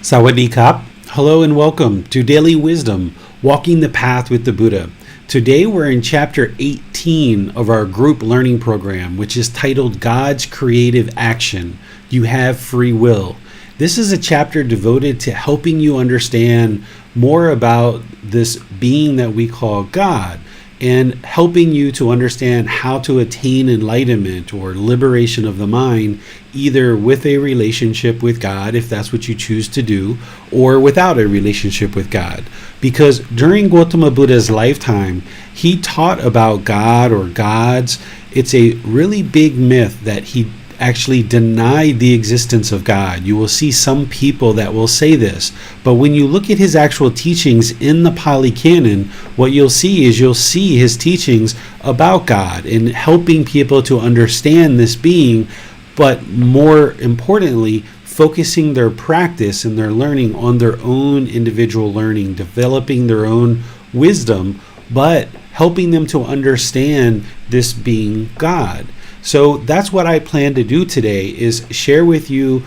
Sawadee Kap. Hello and welcome to Daily Wisdom, Walking the Path with the Buddha. Today we're in chapter 18 of our group learning program, which is titled God's Creative Action. You have free will. This is a chapter devoted to helping you understand more about this being that we call God, and helping you to understand how to attain enlightenment or liberation of the mind, either with a relationship with God, if that's what you choose to do, or without a relationship with God. Because during Gotama Buddha's lifetime, he taught about God or gods. It's a really big myth that he actually denied the existence of God. You will see some people that will say this, but when you look at his actual teachings in the Pali Canon, what you'll see his teachings about God and helping people to understand this being, but more importantly, focusing their practice and their learning on their own individual learning, developing their own wisdom, but helping them to understand this being God. So that's what I plan to do today, is share with you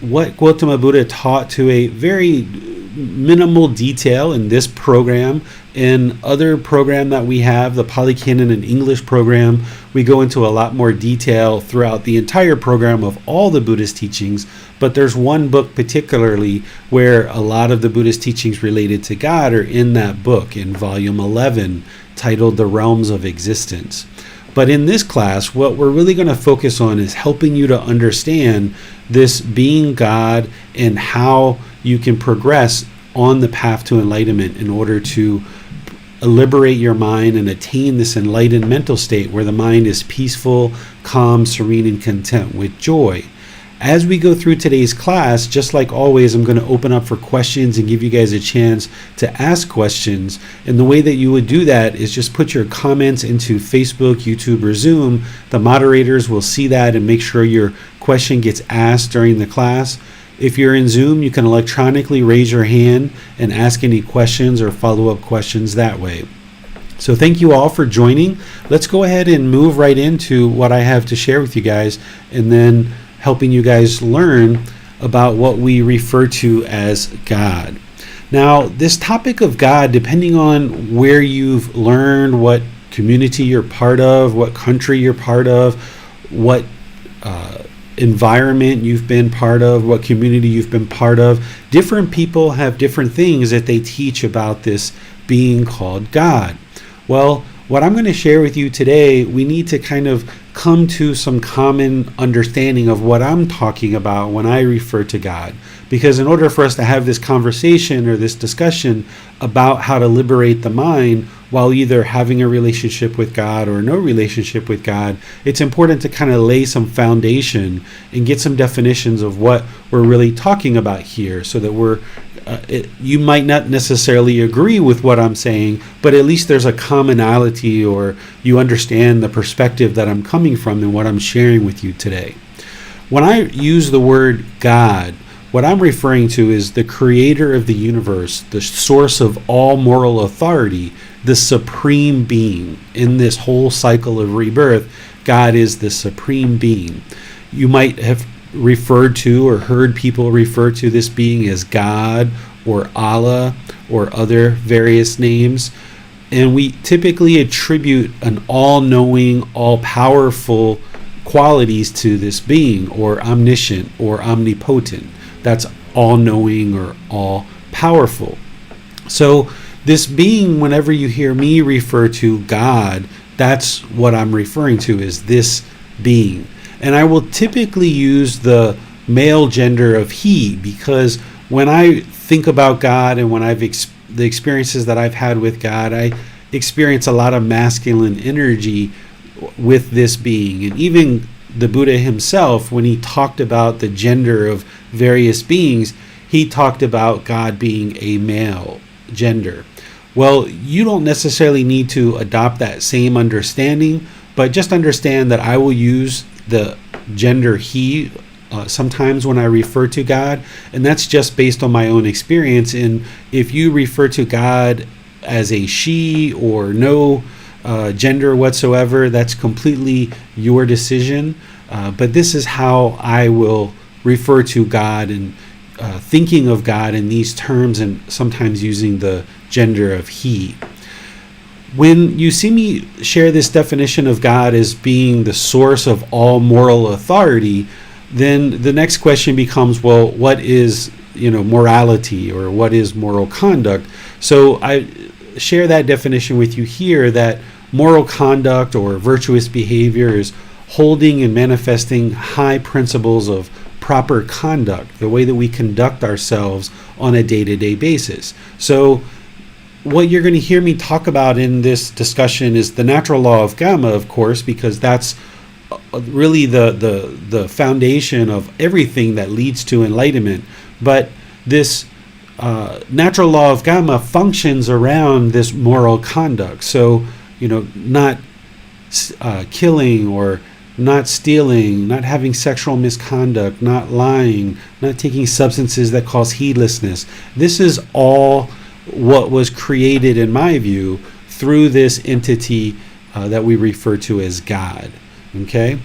what Gotama Buddha taught to a very minimal detail in this program. In other program that we have, the Pali Canon and English program, we go into a lot more detail throughout the entire program of all the Buddhist teachings, but there's one book particularly where a lot of the Buddhist teachings related to God are in that book, in volume 11, titled The Realms of Existence. But in this class, what we're really going to focus on is helping you to understand this being God and how you can progress on the path to enlightenment in order to liberate your mind and attain this enlightened mental state where the mind is peaceful, calm, serene, and content with joy. As we go through today's class, just like always, I'm going to open up for questions and give you guys a chance to ask questions. And the way that you would do that is just put your comments into Facebook, YouTube, or Zoom. The moderators will see that and make sure your question gets asked during the class. If you're in Zoom, you can electronically raise your hand and ask any questions or follow-up questions that way. So thank you all for joining. Let's go ahead and move right into what I have to share with you guys, and then helping you guys learn about what we refer to as God. Now, this topic of God, depending on where you've learned, what community you're part of, what country you're part of, what environment you've been part of, what community you've been part of, different people have different things that they teach about this being called God. Well, what I'm going to share with you today, we need to kind of come to some common understanding of what I'm talking about when I refer to God. Because in order for us to have this conversation or this discussion about how to liberate the mind while either having a relationship with God or no relationship with God, it's important to kind of lay some foundation and get some definitions of what we're really talking about here, so that you might not necessarily agree with what I'm saying, but at least there's a commonality, or you understand the perspective that I'm coming from and what I'm sharing with you today. When I use the word God, what I'm referring to is the creator of the universe, the source of all moral authority, the supreme being. In this whole cycle of rebirth, God is the supreme being. You might have referred to or heard people refer to this being as God or Allah or other various names. And we typically attribute an all-knowing, all-powerful qualities to this being, or omniscient or omnipotent. That's all-knowing or all-powerful. So this being, whenever you hear me refer to God, that's what I'm referring to, is this being. And I will typically use the male gender of he, because when I think about God and when the experiences that I've had with God, I experience a lot of masculine energy with this being. And even the Buddha himself, when he talked about the gender of various beings, he talked about God being a male gender. Well, you don't necessarily need to adopt that same understanding, but just understand that I will use the gender he sometimes when I refer to God, and that's just based on my own experience. And if you refer to God as a she or no gender whatsoever, that's completely your decision. But this is how I will refer to God, and thinking of God in these terms and sometimes using the gender of he. When you see me share this definition of God as being the source of all moral authority, then the next question becomes, well, what is, morality, or what is moral conduct? So I share that definition with you here, that moral conduct or virtuous behavior is holding and manifesting high principles of proper conduct, the way that we conduct ourselves on a day-to-day basis. So what you're going to hear me talk about in this discussion is the natural law of gamma, of course, because that's really the foundation of everything that leads to enlightenment. But this natural law of gamma functions around this moral conduct. So, not killing, or not stealing, not having sexual misconduct, not lying, not taking substances that cause heedlessness. This is all what was created, in my view, through this entity that we refer to as God. Okay?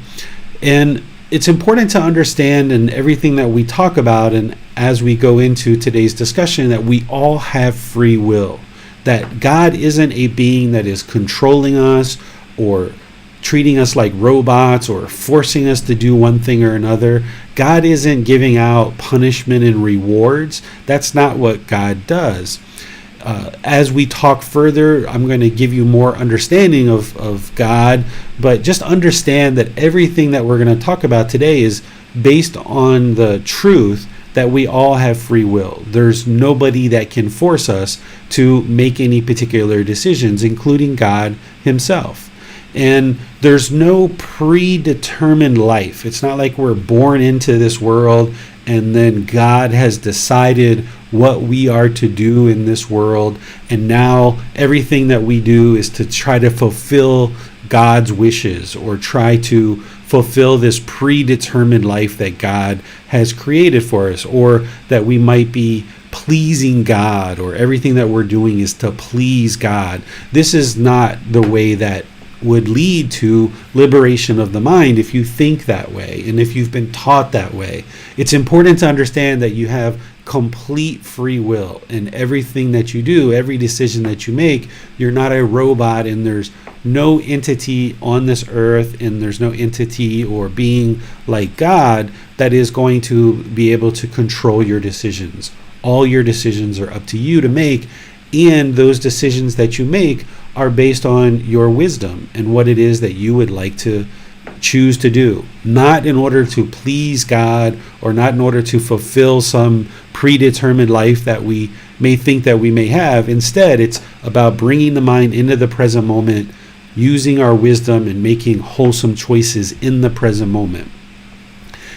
And it's important to understand in everything that we talk about, and as we go into today's discussion, that we all have free will. That God isn't a being that is controlling us or treating us like robots or forcing us to do one thing or another. God isn't giving out punishment and rewards. That's not what God does. As we talk further, I'm going to give you more understanding of God, but just understand that everything that we're going to talk about today is based on the truth that we all have free will. There's nobody that can force us to make any particular decisions, including God himself. And there's no predetermined life. It's not like we're born into this world and then God has decided what we are to do in this world, and now everything that we do is to try to fulfill God's wishes or try to fulfill this predetermined life that God has created for us, or that we might be pleasing God, or everything that we're doing is to please God. This is not the way that would lead to liberation of the mind if you think that way and if you've been taught that way. It's important to understand that you have complete free will in everything that you do, every decision that you make. You're not a robot, and there's no entity on this earth, and there's no entity or being like God that is going to be able to control your decisions. All your decisions are up to you to make, and those decisions that you make are based on your wisdom and what it is that you would like to choose to do, not in order to please God or not in order to fulfill some predetermined life that we may think that we may have. Instead, it's about bringing the mind into the present moment, using our wisdom and making wholesome choices in the present moment.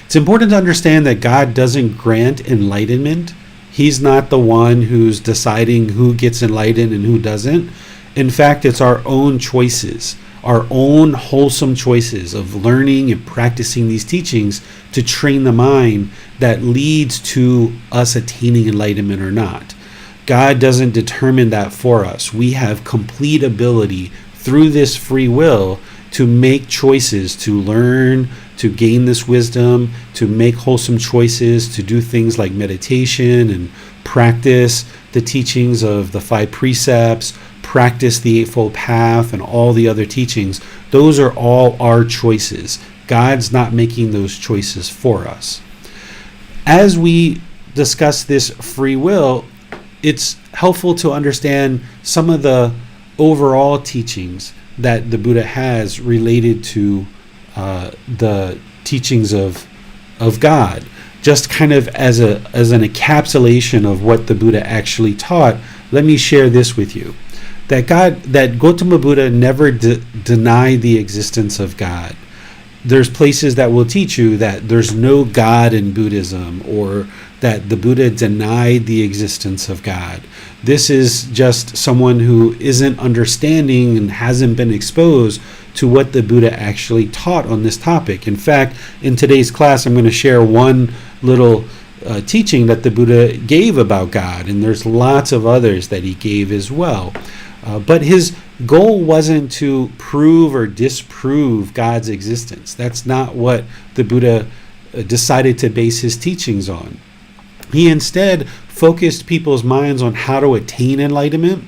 It's important to understand that God doesn't grant enlightenment. He's not the one who's deciding who gets enlightened and who doesn't. In fact, it's our own choices, our own wholesome choices of learning and practicing these teachings to train the mind that leads to us attaining enlightenment or not. God doesn't determine that for us. We have complete ability through this free will to make choices, to learn, to gain this wisdom, to make wholesome choices, to do things like meditation and practice the teachings of the 5 precepts, practice the Eightfold Path and all the other teachings. Those are all our choices. God's not making those choices for us. As we discuss this free will, it's helpful to understand some of the overall teachings that the Buddha has related to the teachings of God. Just kind of as an encapsulation of what the Buddha actually taught, let me share this with you. That Gotama Buddha never denied the existence of God. There's places that will teach you that there's no God in Buddhism, or that the Buddha denied the existence of God. This is just someone who isn't understanding and hasn't been exposed to what the Buddha actually taught on this topic. In fact, in today's class, I'm going to share one little teaching that the Buddha gave about God, and there's lots of others that he gave as well. But his goal wasn't to prove or disprove God's existence. That's not what the Buddha decided to base his teachings on. He instead focused people's minds on how to attain enlightenment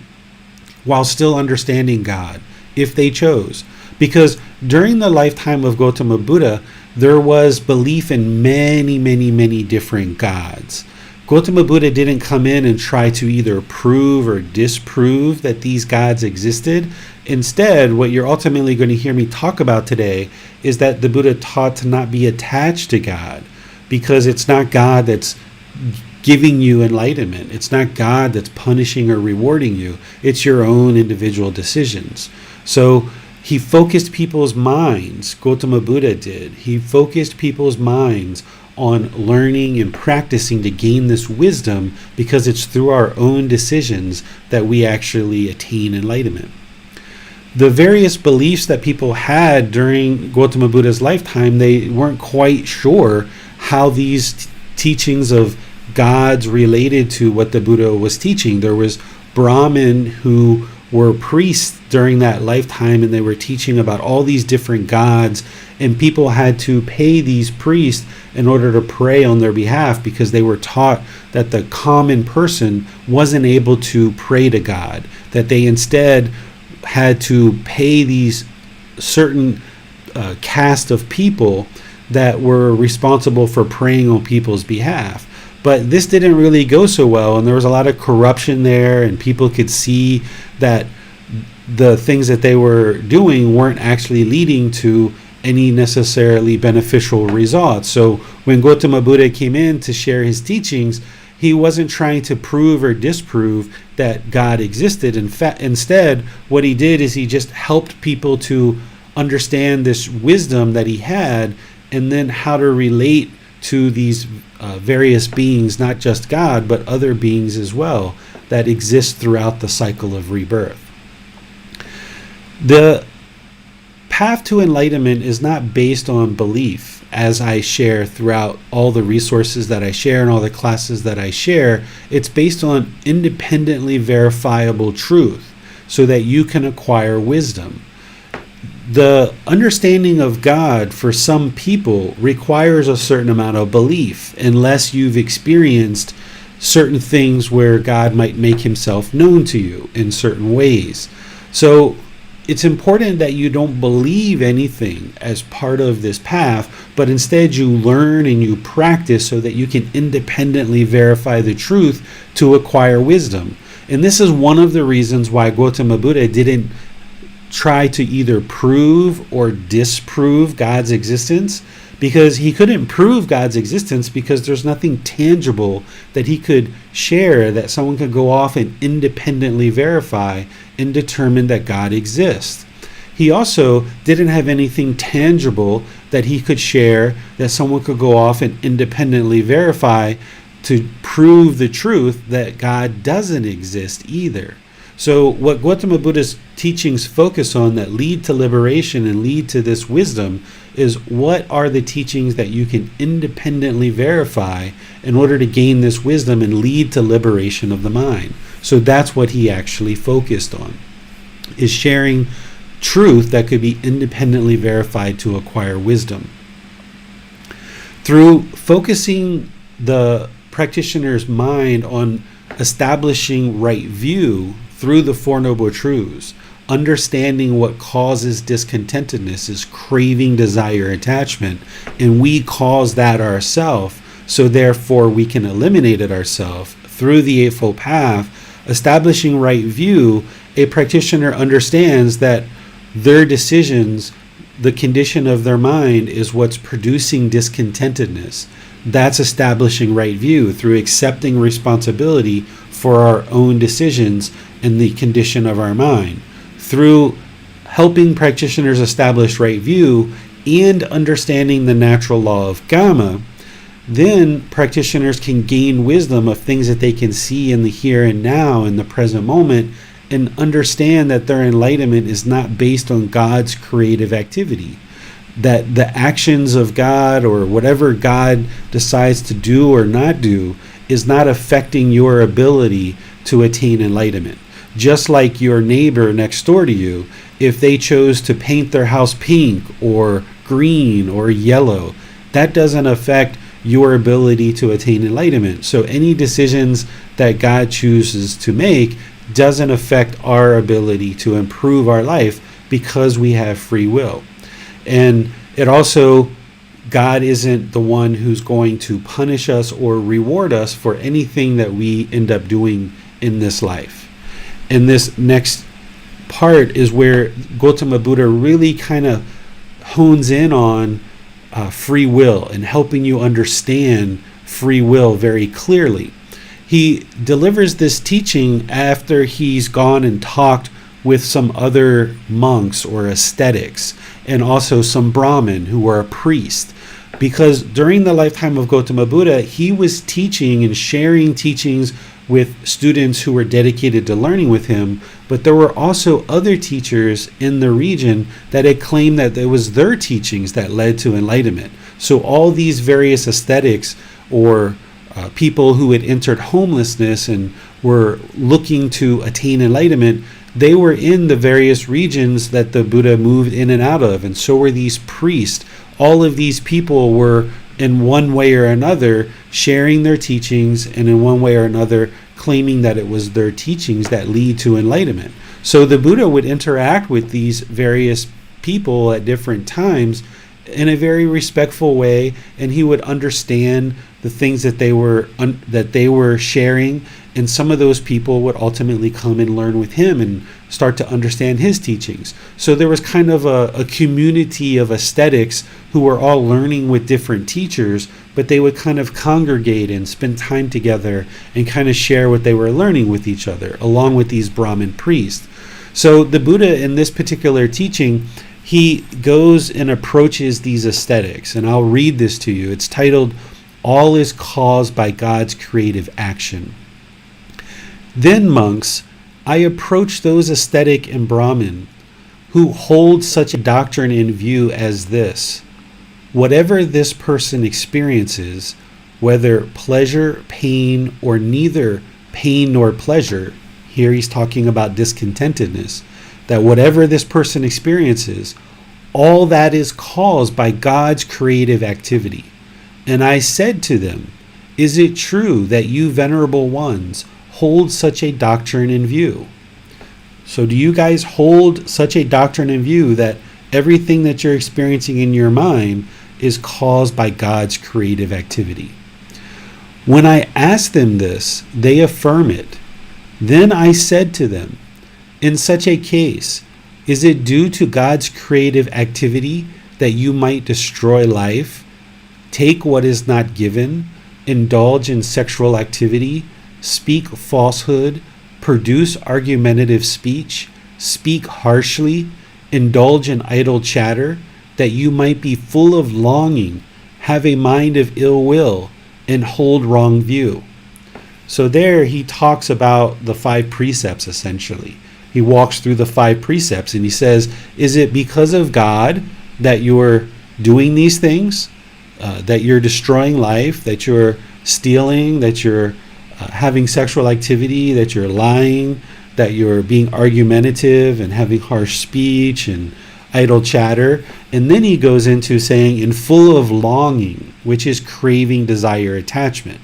while still understanding God, if they chose. Because during the lifetime of Gotama Buddha, there was belief in many, many, many different gods. Gotama Buddha didn't come in and try to either prove or disprove that these gods existed. Instead, what you're ultimately going to hear me talk about today is that the Buddha taught to not be attached to God, because it's not God that's giving you enlightenment. It's not God that's punishing or rewarding you. It's your own individual decisions. So he focused people's minds, Gotama Buddha did. He focused people's minds on learning and practicing to gain this wisdom, because it's through our own decisions that we actually attain enlightenment. The various beliefs that people had during Gotama Buddha's lifetime, they weren't quite sure how these teachings of gods related to what the Buddha was teaching. There was Brahmin who were priests during that lifetime, and they were teaching about all these different gods, and people had to pay these priests in order to pray on their behalf, because they were taught that the common person wasn't able to pray to God, that they instead had to pay these certain caste of people that were responsible for praying on people's behalf. But this didn't really go so well, and there was a lot of corruption there, and people could see that the things that they were doing weren't actually leading to any necessarily beneficial results. So when Gotama Buddha came in to share his teachings, he wasn't trying to prove or disprove that God existed. In fact, instead, what he did is he just helped people to understand this wisdom that he had, and then how to relate to these various beings, not just God, but other beings as well, that exist throughout the cycle of rebirth. The path to enlightenment is not based on belief, as I share throughout all the resources that I share and all the classes that I share. It's based on independently verifiable truth, so that you can acquire wisdom. The understanding of God for some people requires a certain amount of belief, unless you've experienced certain things where God might make himself known to you in certain ways. So it's important that you don't believe anything as part of this path, but instead you learn and you practice so that you can independently verify the truth to acquire wisdom. And this is one of the reasons why Gotama Buddha didn't try to either prove or disprove God's existence, because he couldn't prove God's existence, because there's nothing tangible that he could share that someone could go off and independently verify and determine that God exists. He also didn't have anything tangible that he could share that someone could go off and independently verify to prove the truth that God doesn't exist either. So what Gotama Buddha's teachings focus on that lead to liberation and lead to this wisdom is, what are the teachings that you can independently verify in order to gain this wisdom and lead to liberation of the mind. So that's what he actually focused on, is sharing truth that could be independently verified to acquire wisdom. Through focusing the practitioner's mind on establishing right view through the Four Noble Truths, understanding what causes discontentedness is craving, desire, attachment, and we cause that ourselves, so therefore we can eliminate it ourselves through the Eightfold Path. Establishing right view, a practitioner understands that their decisions, the condition of their mind, is what's producing discontentedness. That's establishing right view, through accepting responsibility for our own decisions and the condition of our mind. Through helping practitioners establish right view and understanding the natural law of karma, then practitioners can gain wisdom of things that they can see in the here and now, in the present moment, and understand that their enlightenment is not based on God's creative activity. That the actions of God, or whatever God decides to do or not do, is not affecting your ability to attain enlightenment. Just like your neighbor next door to you, if they chose to paint their house pink or green or yellow, that doesn't affect your ability to attain enlightenment. So any decisions that God chooses to make doesn't affect our ability to improve our life because we have free will. And it also, God isn't the one who's going to punish us or reward us for anything that we end up doing in this life. And this next part is where Gotama Buddha really kind of hones in on free will and helping you understand free will very clearly. He delivers this teaching after he's gone and talked with some other monks or ascetics and also some Brahmin who were a priest. Because during the lifetime of Gotama Buddha, he was teaching and sharing teachings with students who were dedicated to learning with him, but there were also other teachers in the region that had claimed that it was their teachings that led to enlightenment. So all these various ascetics or people who had entered homelessness and were looking to attain enlightenment, they were in the various regions that the Buddha moved in and out of, and so were these priests. All of these people were in one way or another sharing their teachings, and in one way or another claiming that it was their teachings that lead to enlightenment. So the Buddha would interact with these various people at different times in a very respectful way, and he would understand the things that they were sharing, and some of those people would ultimately come and learn with him and start to understand his teachings. So there was kind of a community of ascetics who were all learning with different teachers, but they would kind of congregate and spend time together and kind of share what they were learning with each other, along with these Brahmin priests. So the Buddha in this particular teaching, he goes and approaches these ascetics, and I'll read this to you. It's titled, "All is caused by God's creative action." "Then, monks, I approach those ascetic and Brahmin who hold such a doctrine in view as this: whatever this person experiences, whether pleasure, pain, or neither pain nor pleasure," here he's talking about discontentedness, that whatever this person experiences, all that is caused by God's creative activity. "And I said to them, is it true that you venerable ones hold such a doctrine in view?" So do you guys hold such a doctrine in view that everything that you're experiencing in your mind is caused by God's creative activity? When I asked them this, they affirm it. Then I said to them, in such a case, is it due to God's creative activity that you might destroy life, take what is not given, indulge in sexual activity, speak falsehood, produce argumentative speech, speak harshly, indulge in idle chatter, that you might be full of longing, have a mind of ill will, and hold wrong view? So there he talks about the 5 precepts essentially. He walks through the 5 precepts and he says, is it because of God that you're doing these things? That you're destroying life, that you're stealing, that you're having sexual activity, that you're lying, that you're being argumentative and having harsh speech and idle chatter? And then he goes into saying, and full of longing, which is craving, desire, attachment,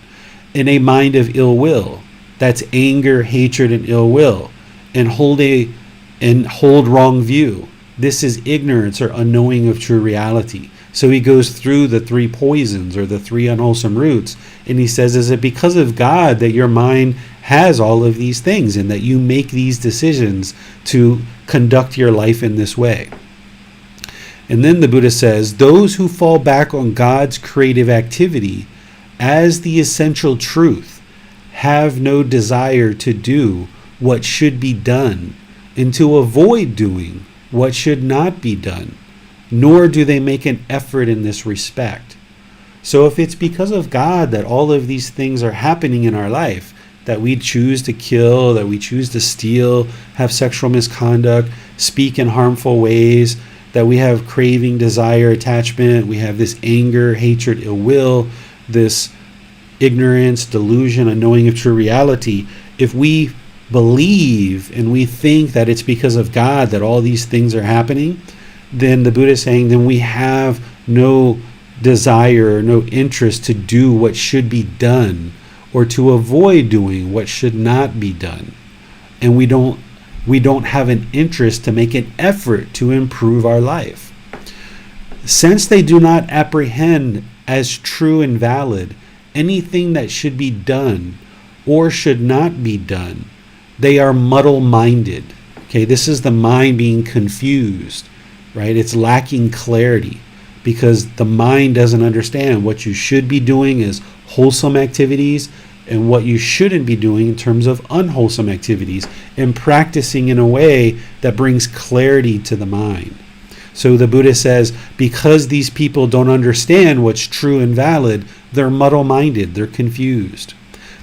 in a mind of ill will, that's anger, hatred, and ill will, and hold wrong view. This is ignorance or unknowing of true reality. So he goes through the 3 poisons or the 3 unwholesome roots, and he says, is it because of God that your mind has all of these things and that you make these decisions to conduct your life in this way? And then the Buddha says, those who fall back on God's creative activity as the essential truth have no desire to do what should be done and to avoid doing what should not be done, nor do they make an effort in this respect. So if it's because of God that all of these things are happening in our life, that we choose to kill, that we choose to steal, have sexual misconduct, speak in harmful ways, that we have craving, desire, attachment, we have this anger, hatred, ill will, this ignorance, delusion, unknowing of true reality, if we believe and we think that it's because of God that all these things are happening, then the Buddha is saying, then we have no desire or no interest to do what should be done, or to avoid doing what should not be done. And we don't have an interest to make an effort to improve our life. Since they do not apprehend as true and valid anything that should be done or should not be done, they are muddle-minded. Okay, this is the mind being confused, right? It's lacking clarity because the mind doesn't understand what you should be doing as wholesome activities and what you shouldn't be doing in terms of unwholesome activities, and practicing in a way that brings clarity to the mind. So the Buddha says, because these people don't understand what's true and valid, they're muddle-minded, they're confused.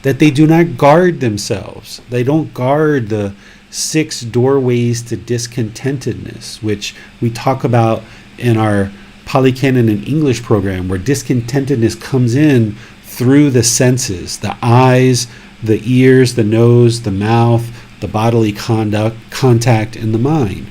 That they do not guard themselves. They don't guard the 6 doorways to discontentedness, which we talk about in our Pali Canon and English program, where discontentedness comes in through the senses, the eyes, the ears, the nose, the mouth, the bodily contact, and the mind.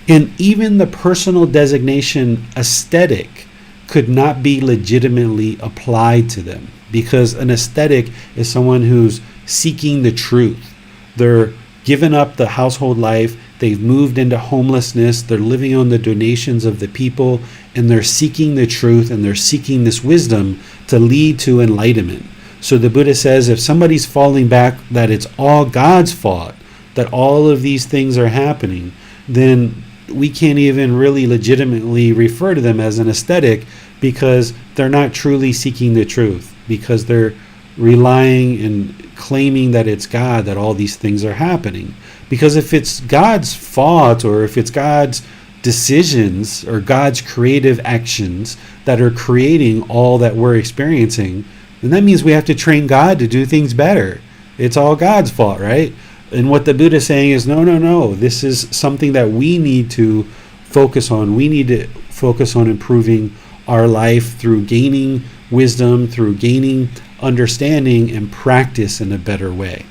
And even the personal designation aesthetic could not be legitimately applied to them, because an aesthetic is someone who's seeking the truth. They're given up the household life, they've moved into homelessness, they're living on the donations of the people, and they're seeking the truth, and they're seeking this wisdom to lead to enlightenment. So the Buddha says, if somebody's falling back that it's all God's fault, that all of these things are happening, then we can't even really legitimately refer to them as an aesthetic, because they're not truly seeking the truth, because they're relying and claiming that it's God that all these things are happening. Because if it's God's fault, or if it's God's decisions or God's creative actions that are creating all that we're experiencing, then that means we have to train God to do things better. It's all God's fault, right? And what the Buddha is saying is, no, this is something that we need to focus on. We need to focus on improving our life through gaining wisdom, through gaining understanding and practice in a better way.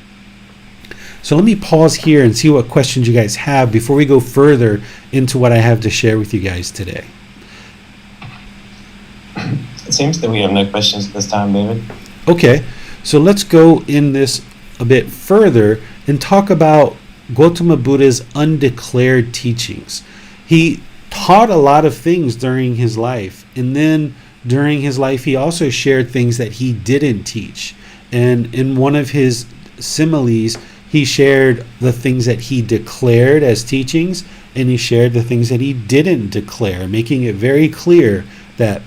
So let me pause here and see what questions you guys have before we go further into what I have to share with you guys today. It seems that we have no questions at this time, David. Okay, so let's go in this a bit further and talk about Gotama Buddha's undeclared teachings. He taught a lot of things during his life, and then during his life he also shared things that he didn't teach. And in one of his similes, he shared the things that he declared as teachings, and he shared the things that he didn't declare, making it very clear that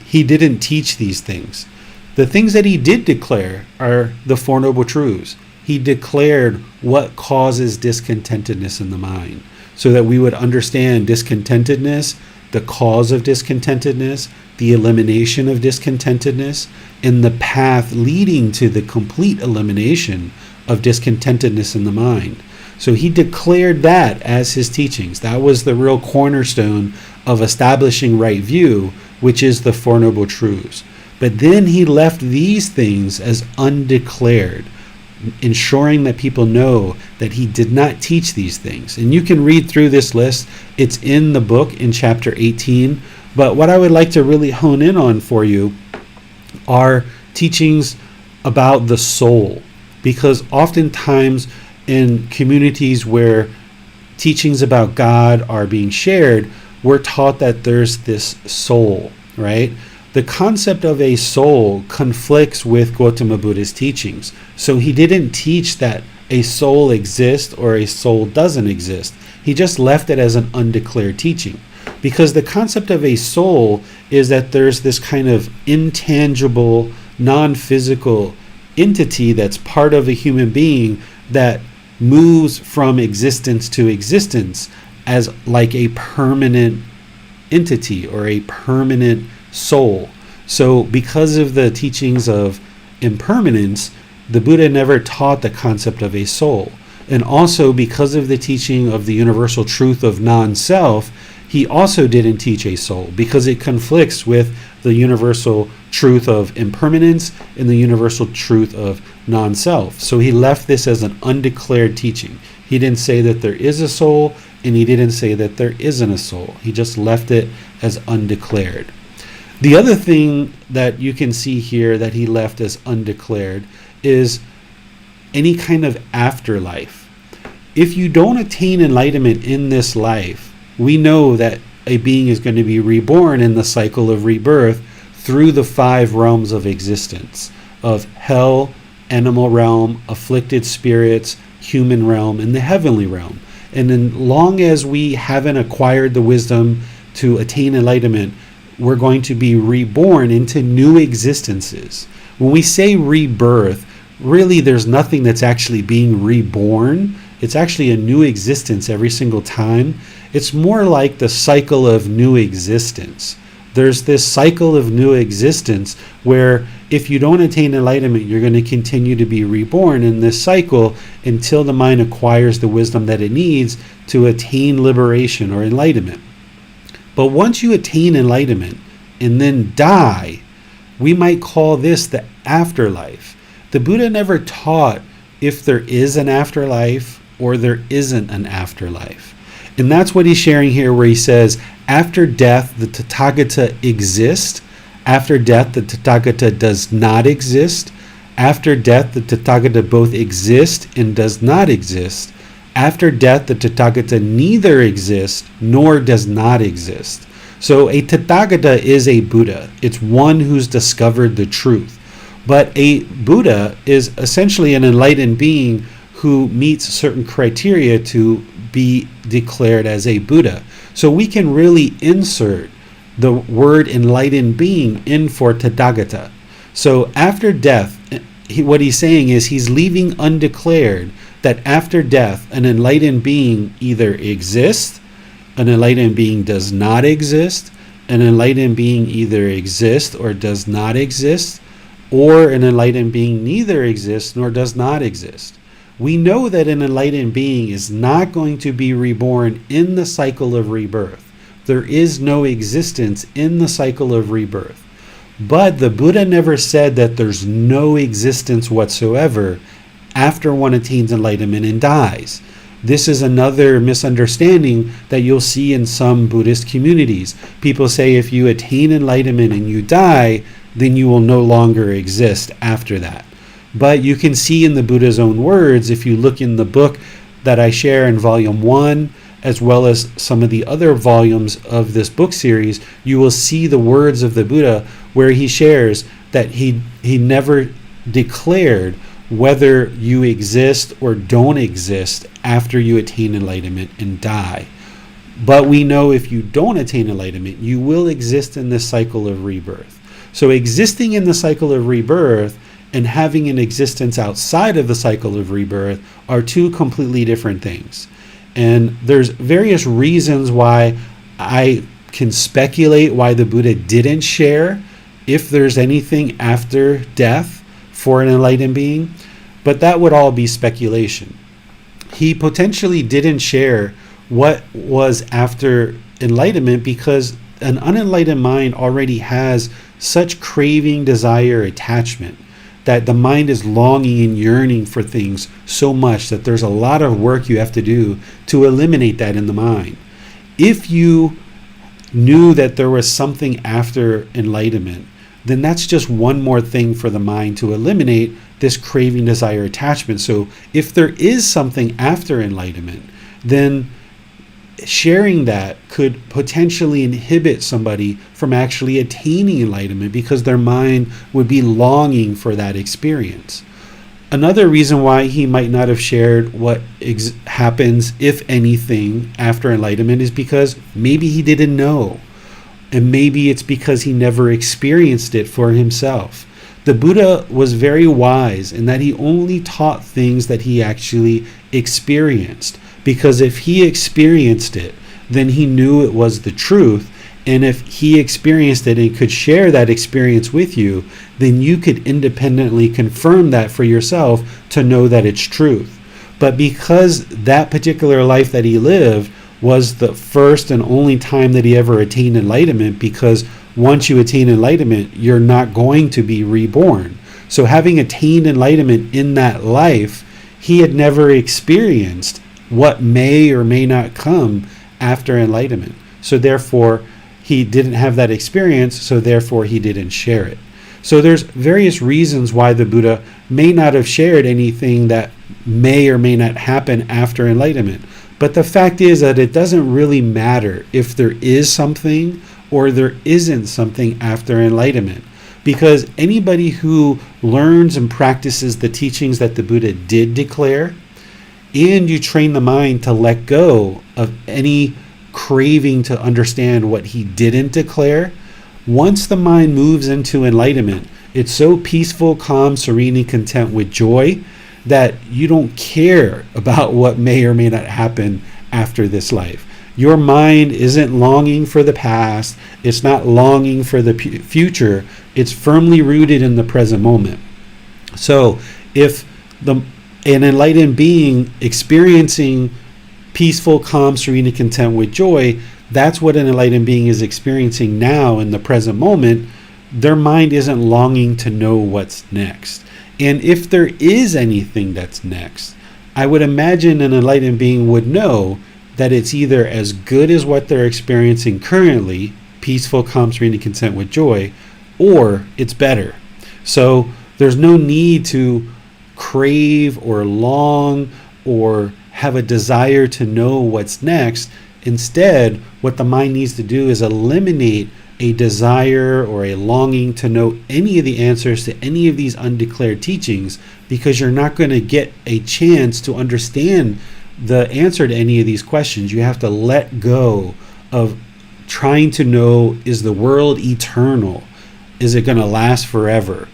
he didn't teach these things. The things that he did declare are the Four Noble Truths. He declared what causes discontentedness in the mind, so that we would understand discontentedness, the cause of discontentedness, the elimination of discontentedness, and the path leading to the complete elimination of discontentedness in the mind. So he declared that as his teachings. That was the real cornerstone of establishing right view, which is the Four Noble Truths. But then he left these things as undeclared, ensuring that people know that he did not teach these things. And you can read through this list. It's in the book in chapter 18. But what I would like to really hone in on for you are teachings about the soul. Because oftentimes in communities where teachings about God are being shared, we're taught that there's this soul, right? The concept of a soul conflicts with Gotama Buddha's teachings. So he didn't teach that a soul exists or a soul doesn't exist. He just left it as an undeclared teaching. Because the concept of a soul is that there's this kind of intangible, non-physical entity that's part of a human being that moves from existence to existence as like a permanent entity or a permanent soul. So because of the teachings of impermanence, the Buddha never taught the concept of a soul. And also because of the teaching of the universal truth of non-self, he also didn't teach a soul, because it conflicts with the universal truth of impermanence and the universal truth of non-self. So he left this as an undeclared teaching. He didn't say that there is a soul, and he didn't say that there isn't a soul. He just left it as undeclared. The other thing that you can see here that he left as undeclared is any kind of afterlife. If you don't attain enlightenment in this life, we know that a being is going to be reborn in the cycle of rebirth through the 5 realms of existence of hell, animal realm, afflicted spirits, human realm, and the heavenly realm. And as long as we haven't acquired the wisdom to attain enlightenment, we're going to be reborn into new existences. When we say rebirth, really there's nothing that's actually being reborn. It's actually a new existence every single time. It's more like the cycle of new existence. There's this cycle of new existence where if you don't attain enlightenment, you're going to continue to be reborn in this cycle until the mind acquires the wisdom that it needs to attain liberation or enlightenment. But once you attain enlightenment and then die, we might call this the afterlife. The Buddha never taught if there is an afterlife or there isn't an afterlife. And that's what he's sharing here, where he says, after death, the Tathagata exists. After death, the Tathagata does not exist. After death, the Tathagata both exists and does not exist. After death, the Tathagata neither exists nor does not exist. So a Tathagata is a Buddha. It's one who's discovered the truth. But a Buddha is essentially an enlightened being who meets certain criteria to be declared as a Buddha. So we can really insert the word enlightened being in for Tathagata. So after death, what he's saying is he's leaving undeclared that after death, an enlightened being either exists, an enlightened being does not exist, an enlightened being either exists or does not exist, or an enlightened being neither exists nor does not exist. We know that an enlightened being is not going to be reborn in the cycle of rebirth. There is no existence in the cycle of rebirth. But the Buddha never said that there's no existence whatsoever after one attains enlightenment and dies. This is another misunderstanding that you'll see in some Buddhist communities. People say if you attain enlightenment and you die, then you will no longer exist after that. But you can see in the Buddha's own words, if you look in the book that I share in volume 1, as well as some of the other volumes of this book series, you will see the words of the Buddha where he shares that he never declared whether you exist or don't exist after you attain enlightenment and die. But we know if you don't attain enlightenment, you will exist in this cycle of rebirth. So existing in the cycle of rebirth and having an existence outside of the cycle of rebirth are two completely different things. And there's various reasons why I can speculate why the Buddha didn't share if there's anything after death for an enlightened being, but that would all be speculation. He potentially didn't share what was after enlightenment because an unenlightened mind already has such craving, desire, attachment that the mind is longing and yearning for things so much that there's a lot of work you have to do to eliminate that in the mind. If you knew that there was something after enlightenment, then that's just one more thing for the mind to eliminate this craving, desire, attachment. So if there is something after enlightenment, then sharing that could potentially inhibit somebody from actually attaining enlightenment because their mind would be longing for that experience. Another reason why he might not have shared what happens, if anything, after enlightenment is because maybe he didn't know. And maybe it's because he never experienced it for himself. The Buddha was very wise in that he only taught things that he actually experienced. Because if he experienced it, then he knew it was the truth. And if he experienced it and could share that experience with you, then you could independently confirm that for yourself to know that it's truth. But because that particular life that he lived was the first and only time that he ever attained enlightenment, because once you attain enlightenment, you're not going to be reborn. So having attained enlightenment in that life, he had never experienced what may or may not come after enlightenment. So therefore, he didn't have that experience, so therefore he didn't share it. So there's various reasons why the Buddha may not have shared anything that may or may not happen after enlightenment. But the fact is that it doesn't really matter if there is something or there isn't something after enlightenment. Because anybody who learns and practices the teachings that the Buddha did declare, and you train the mind to let go of any craving to understand what he didn't declare, once the mind moves into enlightenment, it's so peaceful, calm, serene, and content with joy that you don't care about what may or may not happen after this life. Your mind isn't longing for the past. It's not longing for the future. It's firmly rooted in the present moment. So if an enlightened being experiencing peaceful, calm, serene, and content with joy, that's what an enlightened being is experiencing now in the present moment. Their mind isn't longing to know what's next. And if there is anything that's next, I would imagine an enlightened being would know that it's either as good as what they're experiencing currently, peaceful, calm, serene, and content with joy, or it's better. So there's no need to crave or long or have a desire to know what's next. Instead, what the mind needs to do is eliminate a desire or a longing to know any of the answers to any of these undeclared teachings, because you're not going to get a chance to understand the answer to any of these questions. You have to let go of trying to know, is the world eternal? Is it going to last forever?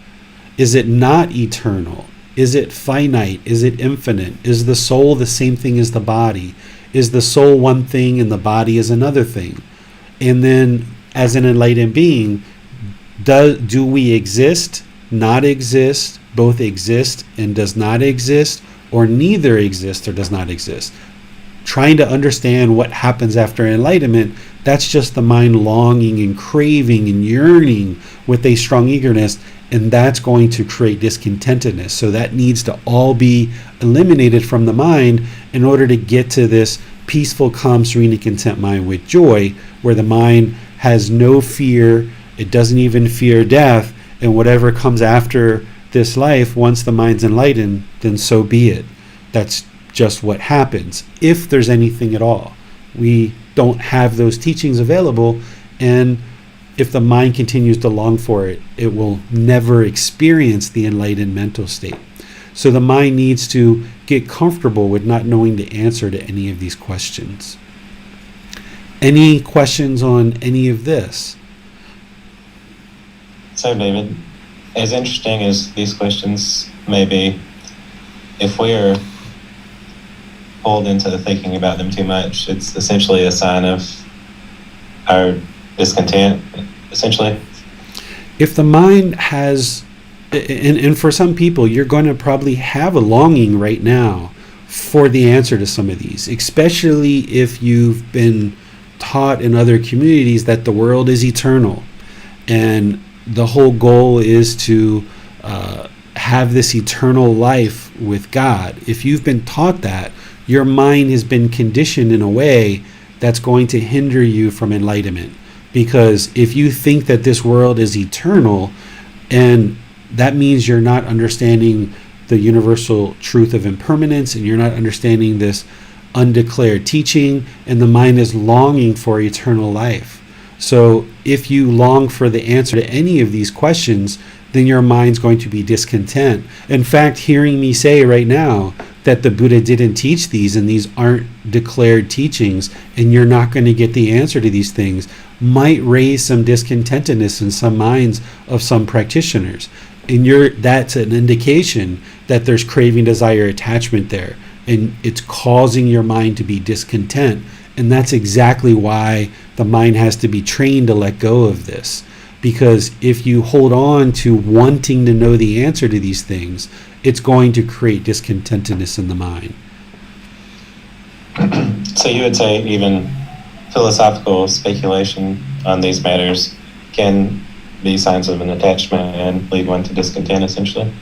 Is it not eternal? Is it finite? Is it infinite? Is the soul the same thing as the body? Is the soul one thing and the body is another thing? And then as an enlightened being, do we exist, not exist, both exist and does not exist, or neither exists or does not exist? Trying to understand what happens after enlightenment, that's just the mind longing and craving and yearning with a strong eagerness, and that's going to create discontentedness. So that needs to all be eliminated from the mind in order to get to this peaceful, calm, serene, and content mind with joy, where the mind has no fear, it doesn't even fear death, and whatever comes after this life, once the mind's enlightened, then so be it. That's just what happens, if there's anything at all. We don't have those teachings available, and if the mind continues to long for it, it will never experience the enlightened mental state. So the mind needs to get comfortable with not knowing the answer to any of these questions. Any questions on any of this? So, David, as interesting as these questions may be, if we are pulled into thinking about them too much, it's essentially a sign of our discontent, essentially. If the mind has, and for some people, you're going to probably have a longing right now for the answer to some of these, especially if you've been taught in other communities that the world is eternal and the whole goal is to have this eternal life with God. If you've been taught that, your mind has been conditioned in a way that's going to hinder you from enlightenment. Because if you think that this world is eternal, and that means you're not understanding the universal truth of impermanence, and you're not understanding this undeclared teaching, and the mind is longing for eternal life. So if you long for the answer to any of these questions, then your mind's going to be discontent. In fact, hearing me say right now that the Buddha didn't teach these and these aren't declared teachings and you're not going to get the answer to these things might raise some discontentedness in some minds of some practitioners. And that's an indication that there's craving, desire, attachment there. And it's causing your mind to be discontent. And that's exactly why the mind has to be trained to let go of this. Because if you hold on to wanting to know the answer to these things, it's going to create discontentedness in the mind. So you would say even philosophical speculation on these matters can be signs of an attachment and lead one to discontent, essentially?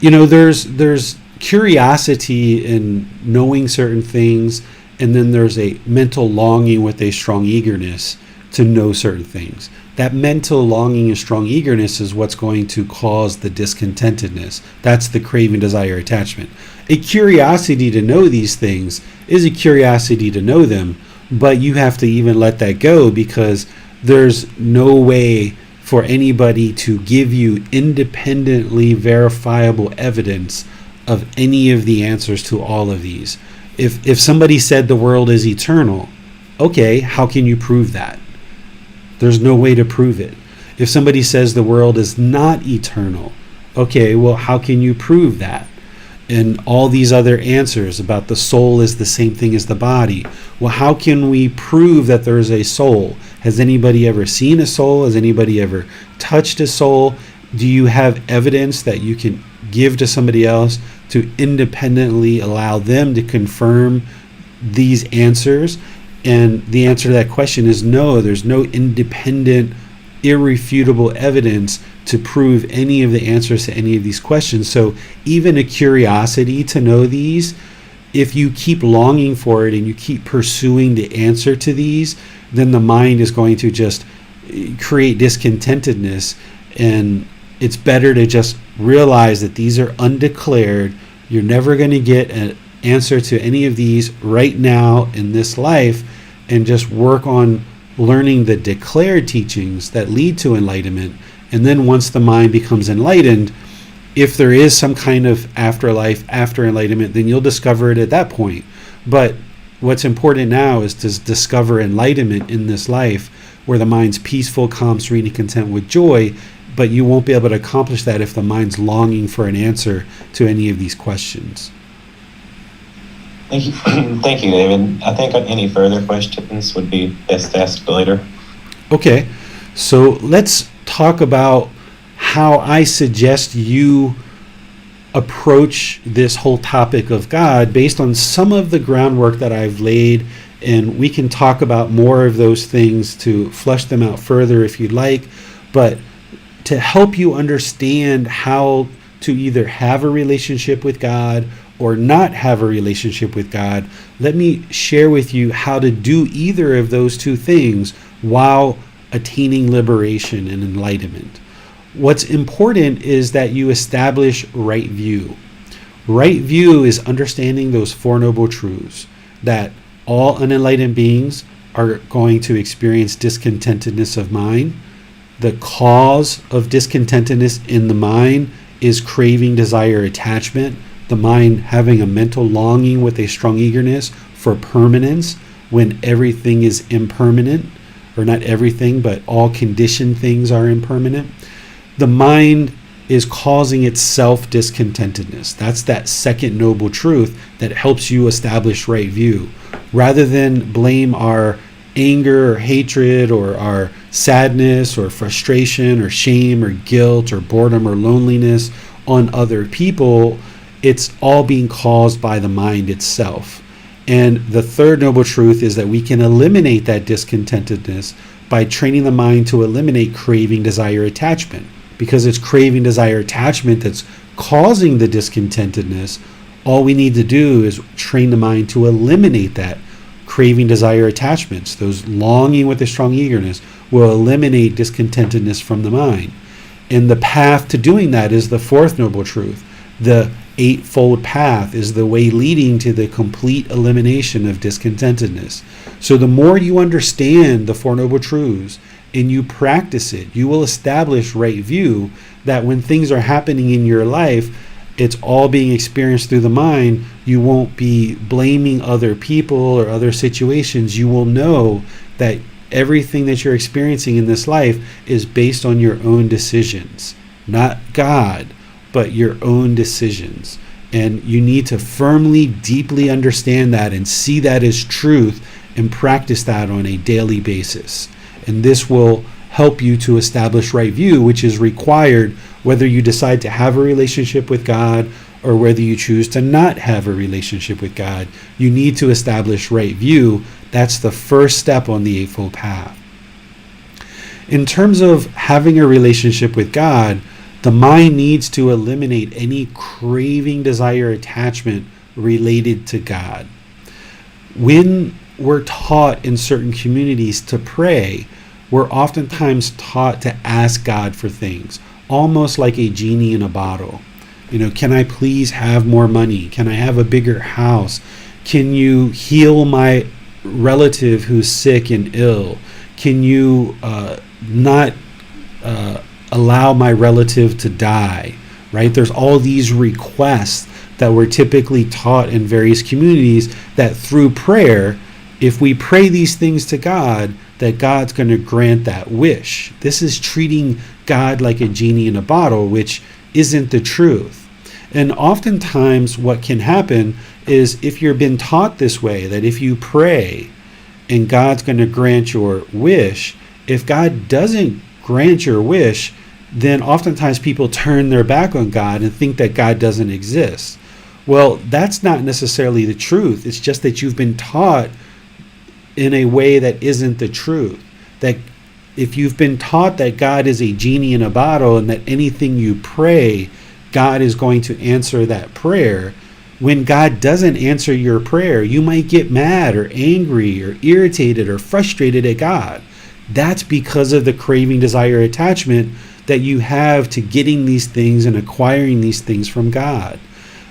There's curiosity in knowing certain things, and then there's a mental longing with a strong eagerness. to know certain things. That mental longing and strong eagerness is what's going to cause the discontentedness. That's the craving, desire, attachment. A curiosity to know these things is a curiosity to know them, but you have to even let that go, because there's no way for anybody to give you independently verifiable evidence of any of the answers to all of these. If somebody said the world is eternal, okay, how can you prove that? There's no way to prove it. If somebody says the world is not eternal, okay, well, how can you prove that? And all these other answers about the soul is the same thing as the body. Well, how can we prove that there is a soul? Has anybody ever seen a soul? Has anybody ever touched a soul? Do you have evidence that you can give to somebody else to independently allow them to confirm these answers? And the answer to that question is no. There's no independent, irrefutable evidence to prove any of the answers to any of these questions. So even a curiosity to know these, if you keep longing for it and you keep pursuing the answer to these, then the mind is going to just create discontentedness. And it's better to just realize that these are undeclared. You're never going to get an answer to any of these right now in this life, and just work on learning the declared teachings that lead to enlightenment. And then once the mind becomes enlightened, if there is some kind of afterlife after enlightenment, then you'll discover it at that point. But what's important now is to discover enlightenment in this life, where the mind's peaceful, calm, serene, and content with joy. But you won't be able to accomplish that if the mind's longing for an answer to any of these questions. Thank you, thank you, David. I think any further questions would be best asked later. Okay, so let's talk about how I suggest you approach this whole topic of God based on some of the groundwork that I've laid, and we can talk about more of those things to flesh them out further if you'd like. But to help you understand how to either have a relationship with God or not have a relationship with God, let me share with you how to do either of those two things while attaining liberation and enlightenment. What's important is that you establish right view. Right view is understanding those Four Noble Truths, that all unenlightened beings are going to experience discontentedness of mind. The cause of discontentedness in the mind is craving, desire, attachment. The mind having a mental longing with a strong eagerness for permanence when everything is impermanent, or not everything, but all conditioned things are impermanent. The mind is causing itself discontentedness. That's that second noble truth that helps you establish right view. Rather than blame our anger or hatred or our sadness or frustration or shame or guilt or boredom or loneliness on other people, it's all being caused by the mind itself. And the third noble truth is that we can eliminate that discontentedness by training the mind to eliminate craving, desire, attachment. Because it's craving, desire, attachment that's causing the discontentedness, all we need to do is train the mind to eliminate that craving, desire, attachments. Those longing with a strong eagerness will eliminate discontentedness from the mind. And the path to doing that is the fourth noble truth. The eightfold path is the way leading to the complete elimination of discontentedness. So the more you understand the Four Noble Truths and you practice it, you will establish right view, that when things are happening in your life, it's all being experienced through the mind. You won't be blaming other people or other situations. You will know that everything that you're experiencing in this life is based on your own decisions, not God, but your own decisions. And you need to firmly, deeply understand that and see that as truth and practice that on a daily basis. And this will help you to establish right view, which is required whether you decide to have a relationship with God or whether you choose to not have a relationship with God. You need to establish right view. That's the first step on the Eightfold Path. In terms of having a relationship with God, the mind needs to eliminate any craving, desire, attachment related to God. When we're taught in certain communities to pray, we're oftentimes taught to ask God for things, almost like a genie in a bottle. Can I please have more money? Can I have a bigger house? Can you heal my relative who's sick and ill? Can you not allow my relative to die? Right? There's all these requests that we're typically taught in various communities that through prayer, if we pray these things to God, that God's going to grant that wish. This is treating God like a genie in a bottle, which isn't the truth. And oftentimes what can happen is, if you've been taught this way, that if you pray and God's going to grant your wish, if God doesn't grant your wish, then oftentimes people turn their back on God and think that God doesn't exist. Well, that's not necessarily the truth. It's just that you've been taught in a way that isn't the truth. That if you've been taught that God is a genie in a bottle and that anything you pray, God is going to answer that prayer, when God doesn't answer your prayer, you might get mad or angry or irritated or frustrated at God. That's because of the craving, desire, attachment that you have to getting these things and acquiring these things from God.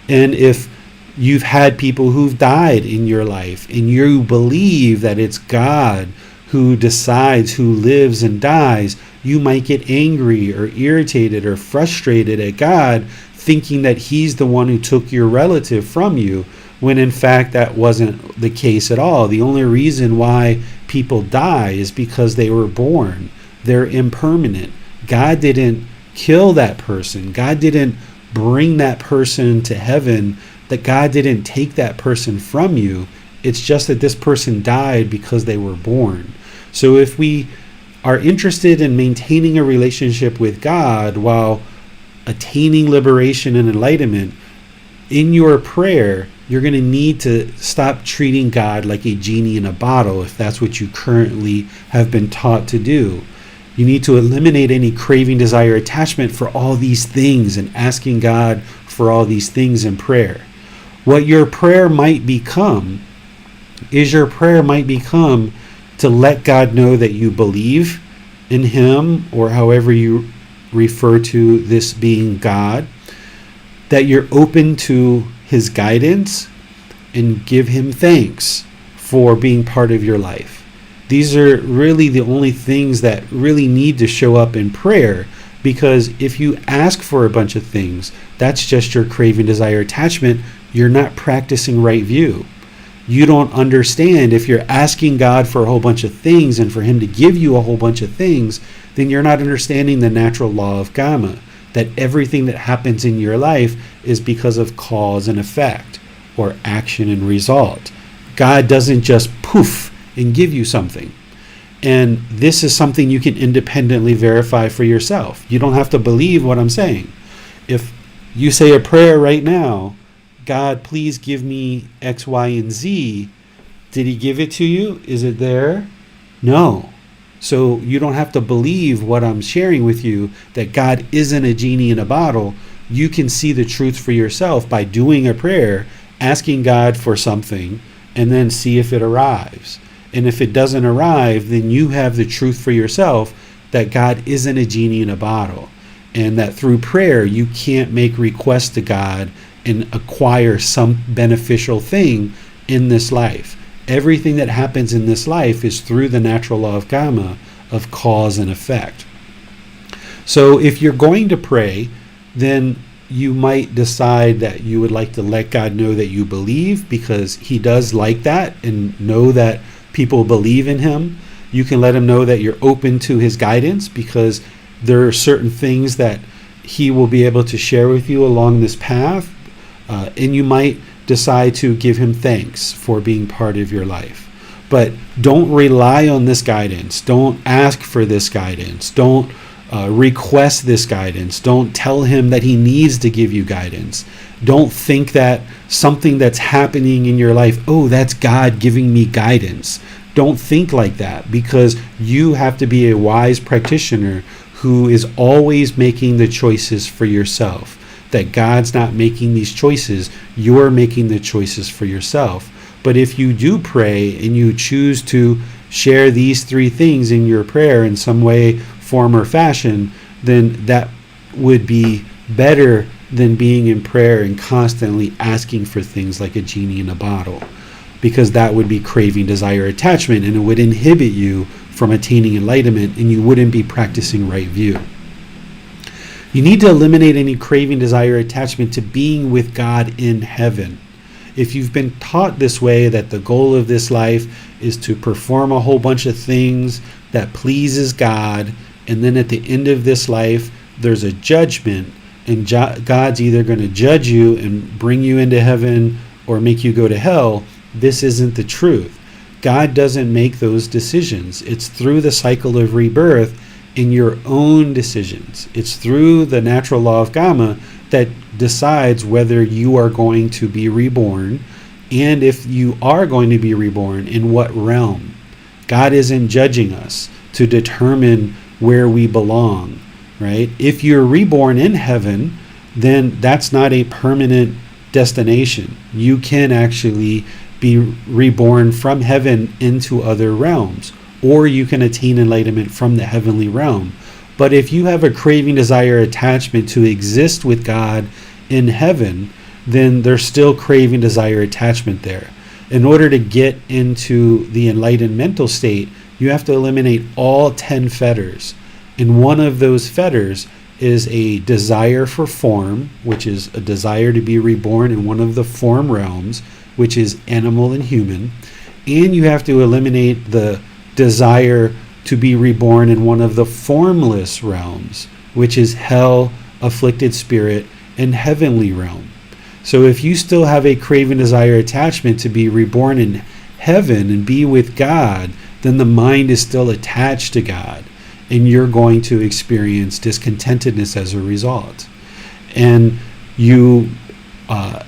And if you've had people who've died in your life and you believe that it's God who decides who lives and dies, you might get angry or irritated or frustrated at God, thinking that he's the one who took your relative from you, when in fact that wasn't the case at all. The only reason why people die is because they were born. They're impermanent. God didn't kill that person. God didn't bring that person to heaven. That God didn't take that person from you. It's just that this person died because they were born. So if we are interested in maintaining a relationship with God while attaining liberation and enlightenment, in your prayer, you're going to need to stop treating God like a genie in a bottle, if that's what you currently have been taught to do. You need to eliminate any craving, desire, attachment for all these things and asking God for all these things in prayer. What your prayer might become is to let God know that you believe in him, or however you refer to this being God, that you're open to his guidance and give him thanks for being part of your life. These are really the only things that really need to show up in prayer, because if you ask for a bunch of things, that's just your craving, desire, attachment. You're not practicing right view. You don't understand. If you're asking God for a whole bunch of things and for him to give you a whole bunch of things, then you're not understanding the natural law of karma, that everything that happens in your life is because of cause and effect, or action and result. God doesn't just poof and give you something. And this is something you can independently verify for yourself. You don't have to believe what I'm saying. If you say a prayer right now, God, please give me X, Y, and Z, did he give it to you? Is it there? No. So you don't have to believe what I'm sharing with you, that God isn't a genie in a bottle. You can see the truth for yourself by doing a prayer, asking God for something, and then see if it arrives. And if it doesn't arrive, then you have the truth for yourself that God isn't a genie in a bottle, and that through prayer you can't make requests to God and acquire some beneficial thing in this life. Everything that happens in this life is through the natural law of karma, of cause and effect. So if you're going to pray, then you might decide that you would like to let God know that you believe, because he does like that and know that people believe in him. You can let him know that you're open to his guidance, because there are certain things that he will be able to share with you along this path. And you might decide to give him thanks for being part of your life. But don't rely on this guidance. Don't ask for this guidance. Don't request this guidance. Don't tell him that he needs to give you guidance. Don't think that something that's happening in your life, oh, that's God giving me guidance. Don't think like that, because you have to be a wise practitioner who is always making the choices for yourself. That God's not making these choices, you're making the choices for yourself. But if you do pray and you choose to share these 3 things in your prayer in some way, form, or fashion, then that would be better than being in prayer and constantly asking for things like a genie in a bottle, because that would be craving, desire, attachment, and it would inhibit you from attaining enlightenment, and you wouldn't be practicing right view. You need to eliminate any craving, desire, attachment to being with God in heaven. If you've been taught this way, that the goal of this life is to perform a whole bunch of things that pleases God, and then at the end of this life there's a judgment, and God's either going to judge you and bring you into heaven or make you go to hell, this isn't the truth. God doesn't make those decisions. It's through the cycle of rebirth in your own decisions. It's through the natural law of Gotama that decides whether you are going to be reborn, and if you are going to be reborn, in what realm. God isn't judging us to determine where we belong, right? If you're reborn in heaven, then that's not a permanent destination. You can actually be reborn from heaven into other realms, or you can attain enlightenment from the heavenly realm. But if you have a craving, desire, attachment to exist with God in heaven, then there's still craving, desire, attachment there. In order to get into the enlightened mental state, you have to eliminate all 10 fetters. And one of those fetters is a desire for form, which is a desire to be reborn in one of the form realms, which is animal and human. And you have to eliminate the desire to be reborn in one of the formless realms, which is hell, afflicted spirit, and heavenly realm. So if you still have a craving, desire, attachment to be reborn in heaven and be with God, then the mind is still attached to God, and you're going to experience discontentedness as a result. And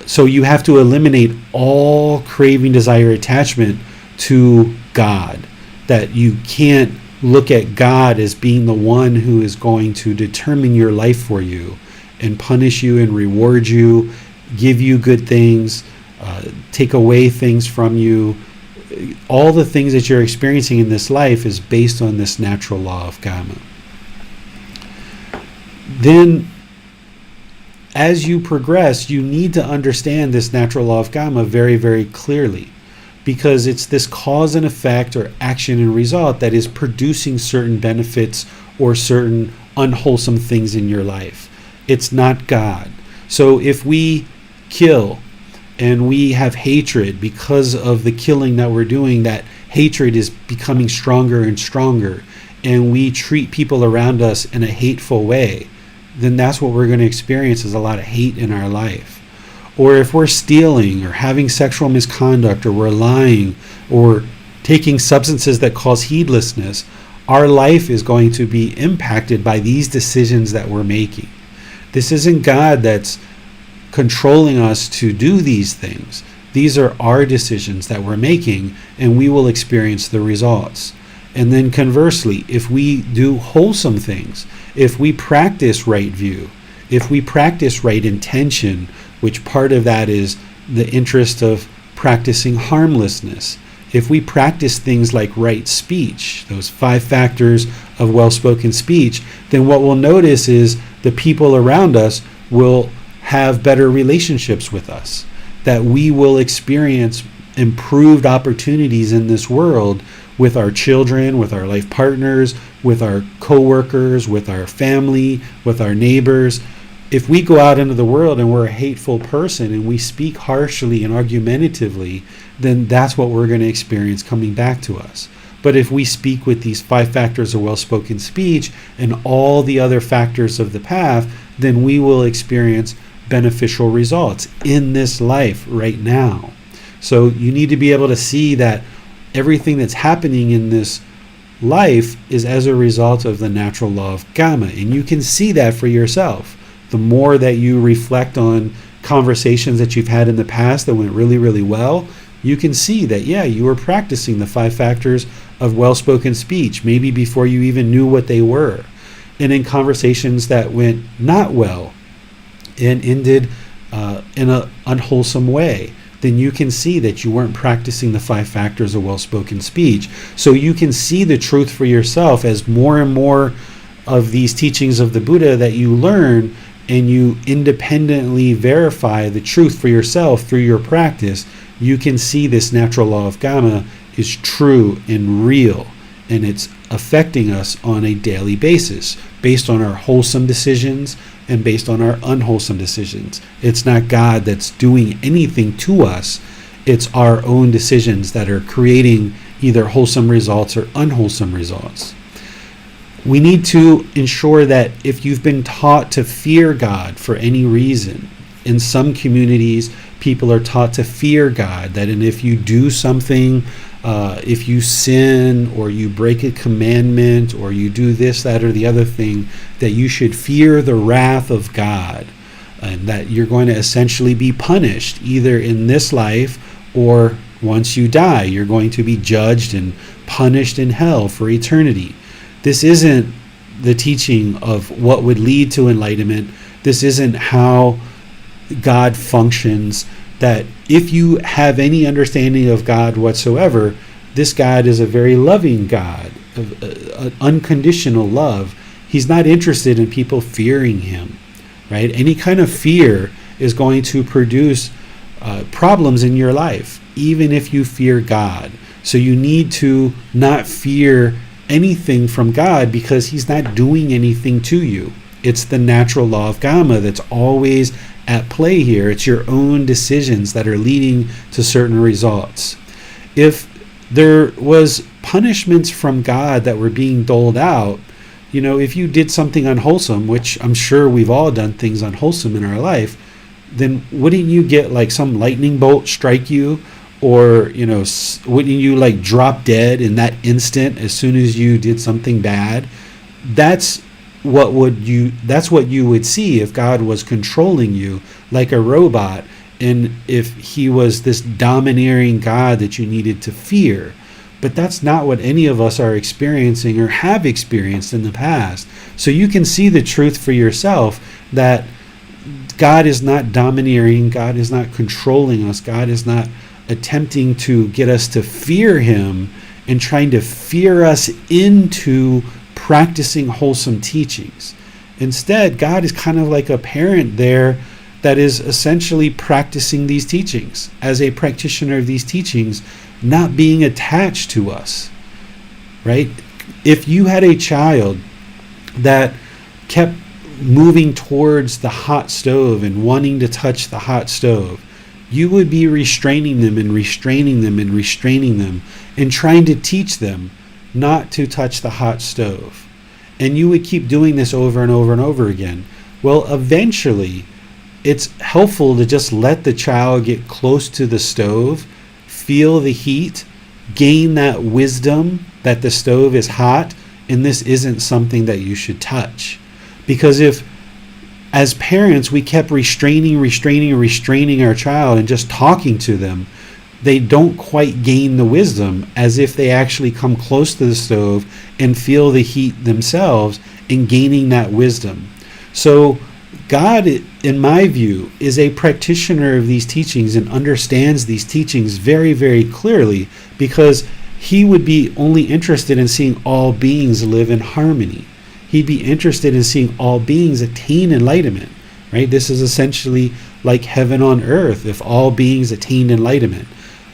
so you have to eliminate all craving, desire, attachment to God. That you can't look at God as being the one who is going to determine your life for you and punish you and reward you, give you good things, take away things from you. All the things that you're experiencing in this life is based on this natural law of Gotama. Then, as you progress, you need to understand this natural law of Gotama very, very clearly, because it's this cause and effect, or action and result, that is producing certain benefits or certain unwholesome things in your life. It's not God. So if we kill and we have hatred because of the killing that we're doing, that hatred is becoming stronger and stronger, and we treat people around us in a hateful way, then that's what we're going to experience, is a lot of hate in our life. Or if we're stealing or having sexual misconduct, or we're lying, or taking substances that cause heedlessness, our life is going to be impacted by these decisions that we're making. This isn't God that's controlling us to do these things. These are our decisions that we're making, and we will experience the results. And then conversely, if we do wholesome things, if we practice right view, if we practice right intention, which part of that is the interest of practicing harmlessness. If we practice things like right speech, those 5 factors of well-spoken speech, then what we'll notice is the people around us will have better relationships with us, that we will experience improved opportunities in this world with our children, with our life partners, with our co-workers, with our family, with our neighbors. If we go out into the world and we're a hateful person and we speak harshly and argumentatively, then that's what we're going to experience coming back to us. But if we speak with these 5 factors of well-spoken speech and all the other factors of the path, then we will experience beneficial results in this life right now. So you need to be able to see that everything that's happening in this life is as a result of the natural law of Gotama. And you can see that for yourself. The more that you reflect on conversations that you've had in the past that went really, really well, you can see that, yeah, you were practicing the 5 factors of well-spoken speech, maybe before you even knew what they were. And in conversations that went not well and ended in an unwholesome way, then you can see that you weren't practicing the 5 factors of well-spoken speech. So you can see the truth for yourself as more and more of these teachings of the Buddha that you learn, and you independently verify the truth for yourself through your practice. You can see this natural law of karma is true and real, and it's affecting us on a daily basis based on our wholesome decisions and based on our unwholesome decisions. It's not God that's doing anything to us. It's our own decisions that are creating either wholesome results or unwholesome results. We need to ensure that if you've been taught to fear God for any reason, in some communities, people are taught to fear God, that and if you do something, if you sin or you break a commandment or you do this, that, or the other thing, that you should fear the wrath of God, and that you're going to essentially be punished either in this life or once you die. You're going to be judged and punished in hell for eternity. This isn't the teaching of what would lead to enlightenment. This isn't how God functions. That if you have any understanding of God whatsoever, this God is a very loving God, an unconditional love. He's not interested in people fearing him, right? Any kind of fear is going to produce problems in your life, even if you fear God. So you need to not fear anything from God because he's not doing anything to you. It's the natural law of karma that's always at play here. It's your own decisions that are leading to certain results. If there was punishments from God that were being doled out, if you did something unwholesome, which I'm sure we've all done things unwholesome in our life, then wouldn't you get like some lightning bolt strike you? Or, wouldn't you like drop dead in that instant as soon as you did something bad? That's what you would see if God was controlling you like a robot, and if he was this domineering God that you needed to fear. But that's not what any of us are experiencing or have experienced in the past. So you can see the truth for yourself that God is not domineering, God is not controlling us, God is not attempting to get us to fear him and trying to fear us into practicing wholesome teachings. Instead, God is kind of like a parent there that is essentially practicing these teachings as a practitioner of these teachings, not being attached to us, right? If you had a child that kept moving towards the hot stove and wanting to touch the hot stove, you would be restraining them and restraining them and restraining them and trying to teach them not to touch the hot stove. And you would keep doing this over and over and over again. Well, eventually, it's helpful to just let the child get close to the stove, feel the heat, gain that wisdom that the stove is hot, and this isn't something that you should touch. Because if as parents, we kept restraining our child and just talking to them, they don't quite gain the wisdom as if they actually come close to the stove and feel the heat themselves and gaining that wisdom. So God, in my view, is a practitioner of these teachings and understands these teachings very, very clearly, because he would be only interested in seeing all beings live in harmony. He'd be interested in seeing all beings attain enlightenment, right? This is essentially like heaven on earth if all beings attained enlightenment.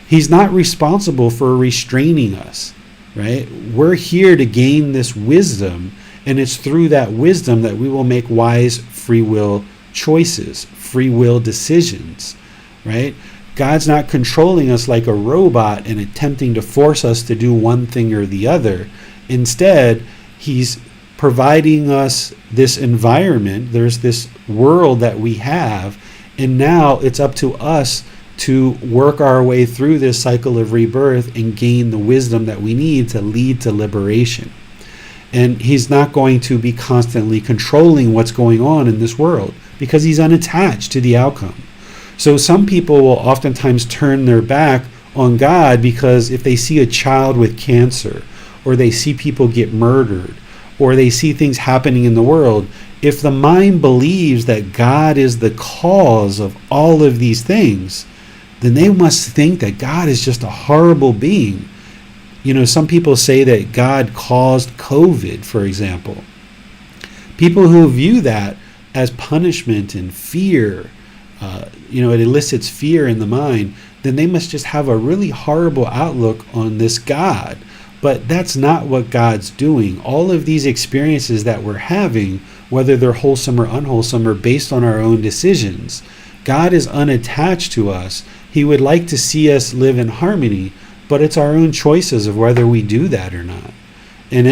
He's not responsible for restraining us, right? We're here to gain this wisdom, and it's through that wisdom that we will make wise free will choices, free will decisions, right? God's not controlling us like a robot and attempting to force us to do one thing or the other. Instead, he's providing us this environment. There's this world that we have, and now it's up to us to work our way through this cycle of rebirth and gain the wisdom that we need to lead to liberation. And he's not going to be constantly controlling what's going on in this world because he's unattached to the outcome. So some people will oftentimes turn their back on God because if they see a child with cancer, or they see people get murdered, or they see things happening in the world, if the mind believes that God is the cause of all of these things, then they must think that God is just a horrible being. Some people say that God caused COVID, for example. People who view that as punishment and fear, it elicits fear in the mind, then they must just have a really horrible outlook on this God. But that's not what God's doing. All of these experiences that we're having, whether they're wholesome or unwholesome, are based on our own decisions. God is unattached to us. He would like to see us live in harmony, but it's our own choices of whether we do that or not. And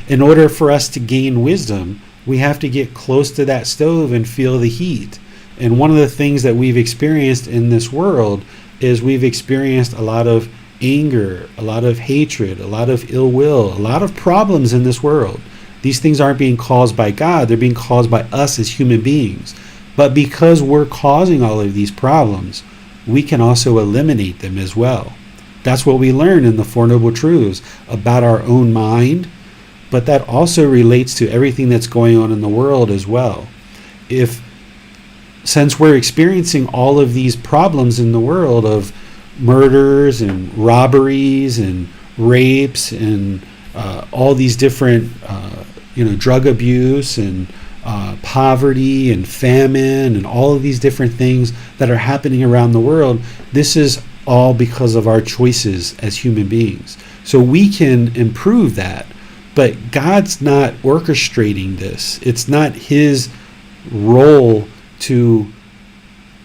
in order for us to gain wisdom, we have to get close to that stove and feel the heat. And one of the things that we've experienced in this world is we've experienced a lot of anger, a lot of hatred, a lot of ill will, a lot of problems in this world. These things aren't being caused by God, they're being caused by us as human beings. But because we're causing all of these problems, we can also eliminate them as well. That's what we learn in the Four Noble Truths about our own mind, but that also relates to everything that's going on in the world as well. Since we're experiencing all of these problems in the world of murders and robberies and rapes and all these different, drug abuse and poverty and famine and all of these different things that are happening around the world, this is all because of our choices as human beings. So we can improve that, but God's not orchestrating this. It's not his role to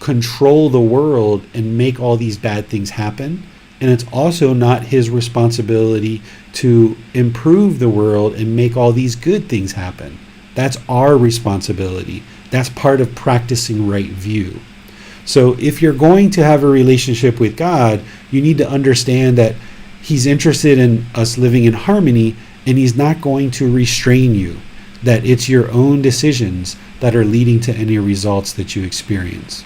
control the world and make all these bad things happen. And it's also not his responsibility to improve the world and make all these good things happen. That's our responsibility. That's part of practicing right view. So if you're going to have a relationship with God, you need to understand that he's interested in us living in harmony, and he's not going to restrain you, that it's your own decisions that are leading to any results that you experience.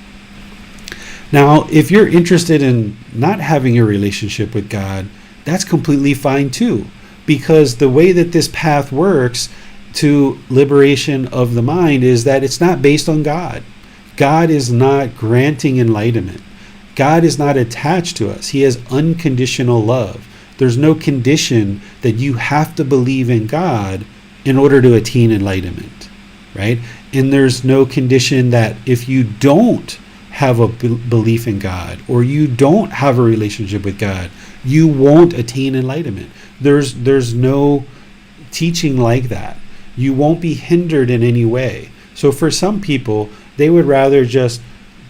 Now, if you're interested in not having a relationship with God, that's completely fine too, because the way that this path works to liberation of the mind is that it's not based on God. God is not granting enlightenment. God is not attached to us. He has unconditional love. There's no condition that you have to believe in God in order to attain enlightenment, right? And there's no condition that if you don't have a belief in God or you don't have a relationship with God, you won't attain enlightenment. There's no teaching like that. You won't be hindered in any way. So for some people, they would rather just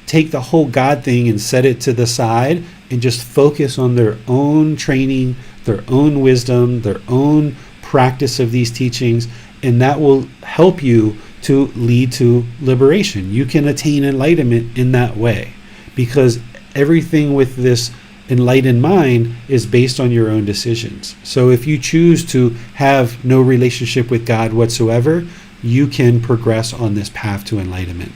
take the whole God thing and set it to the side and just focus on their own training, their own wisdom, their own practice of these teachings, and that will help you to lead to liberation. You can attain enlightenment in that way, because everything with this enlightened mind is based on your own decisions. So if you choose to have no relationship with God whatsoever, you can progress on this path to enlightenment.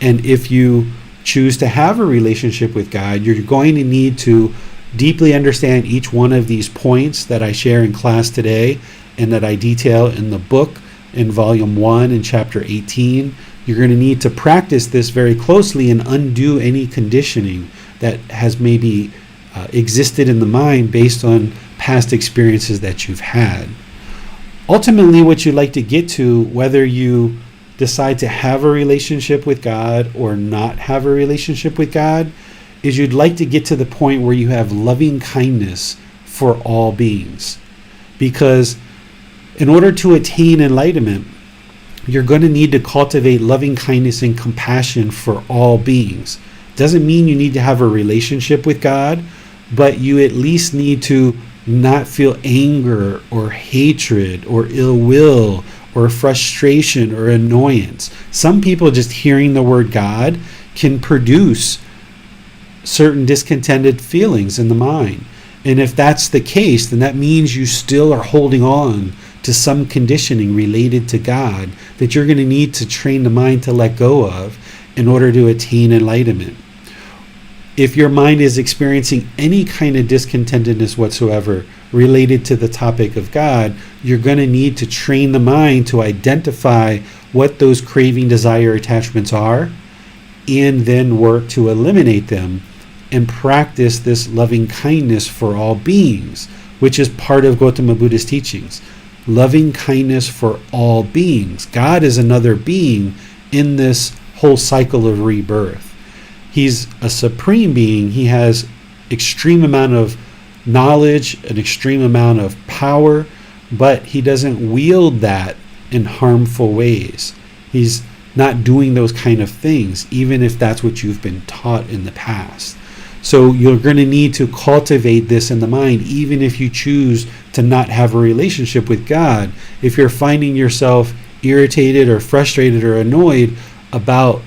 And if you choose to have a relationship with God, you're going to need to deeply understand each one of these points that I share in class today and that I detail in the book in volume 1 in chapter 18. You're going to need to practice this very closely and undo any conditioning that has maybe existed in the mind based on past experiences that you've had. Ultimately, what you'd like to get to, whether you decide to have a relationship with God or not have a relationship with God, is you'd like to get to the point where you have loving kindness for all beings. Because in order to attain enlightenment, you're going to need to cultivate loving kindness and compassion for all beings. Doesn't mean you need to have a relationship with God, but you at least need to not feel anger or hatred or ill will or frustration or annoyance. Some people, just hearing the word God can produce certain discontented feelings in the mind. And if that's the case, then that means you still are holding on to some conditioning related to God that you're going to need to train the mind to let go of in order to attain enlightenment. If your mind is experiencing any kind of discontentedness whatsoever related to the topic of God, you're going to need to train the mind to identify what those craving, desire, attachments are, and then work to eliminate them and practice this loving kindness for all beings, which is part of Gotama Buddha's teachings. Loving kindness for all beings. God is another being in this whole cycle of rebirth. He's a supreme being. He has extreme amount of knowledge, an extreme amount of power, but he doesn't wield that in harmful ways. He's not doing those kind of things, even if that's what you've been taught in the past. So you're going to need to cultivate this in the mind, even if you choose to not have a relationship with God. If you're finding yourself irritated or frustrated or annoyed about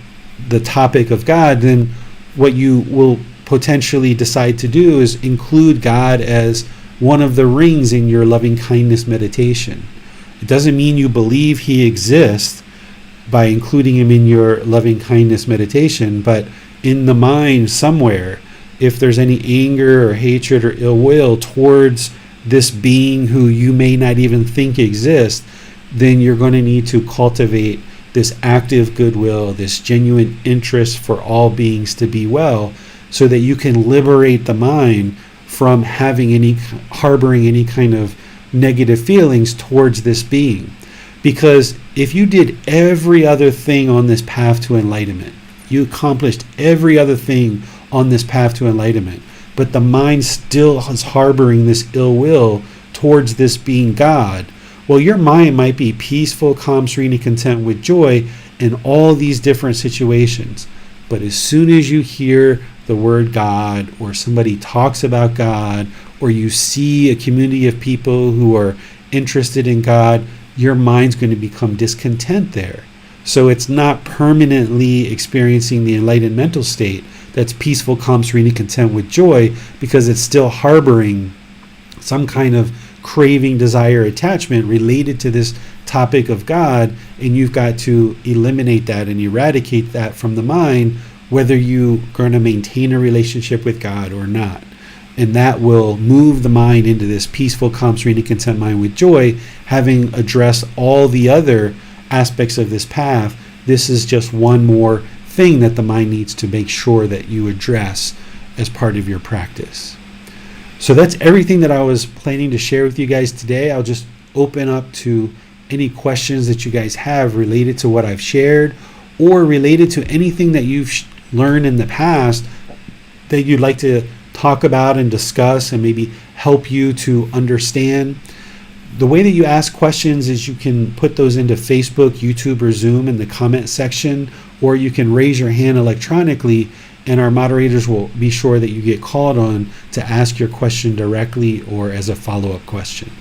the topic of God, then what you will potentially decide to do is include God as one of the rings in your loving kindness meditation. It doesn't mean you believe he exists by including him in your loving kindness meditation, but in the mind somewhere, if there's any anger or hatred or ill will towards this being who you may not even think exists, then you're going to need to cultivate this active goodwill, this genuine interest for all beings to be well, so that you can liberate the mind from harboring any kind of negative feelings towards this being. Because if you did every other thing on this path to enlightenment, you accomplished every other thing on this path to enlightenment, but the mind still is harboring this ill will towards this being God, well, your mind might be peaceful, calm, serene, and content with joy in all these different situations. But as soon as you hear the word God, or somebody talks about God, or you see a community of people who are interested in God, your mind's going to become discontent there. So it's not permanently experiencing the enlightened mental state that's peaceful, calm, serene, and content with joy, because it's still harboring some kind of craving, desire, attachment related to this topic of God, and you've got to eliminate that and eradicate that from the mind, whether you're going to maintain a relationship with God or not. And that will move the mind into this peaceful, calm, serene, and content mind with joy, having addressed all the other aspects of this path. This is just one more thing that the mind needs to make sure that you address as part of your practice. So that's everything that I was planning to share with you guys today. I'll just open up to any questions that you guys have related to what I've shared, or related to anything that you've learned in the past that you'd like to talk about and discuss and maybe help you to understand. The way that you ask questions is you can put those into Facebook, YouTube, or Zoom in the comment section, or you can raise your hand electronically, and our moderators will be sure that you get called on to ask your question directly or as a follow-up question.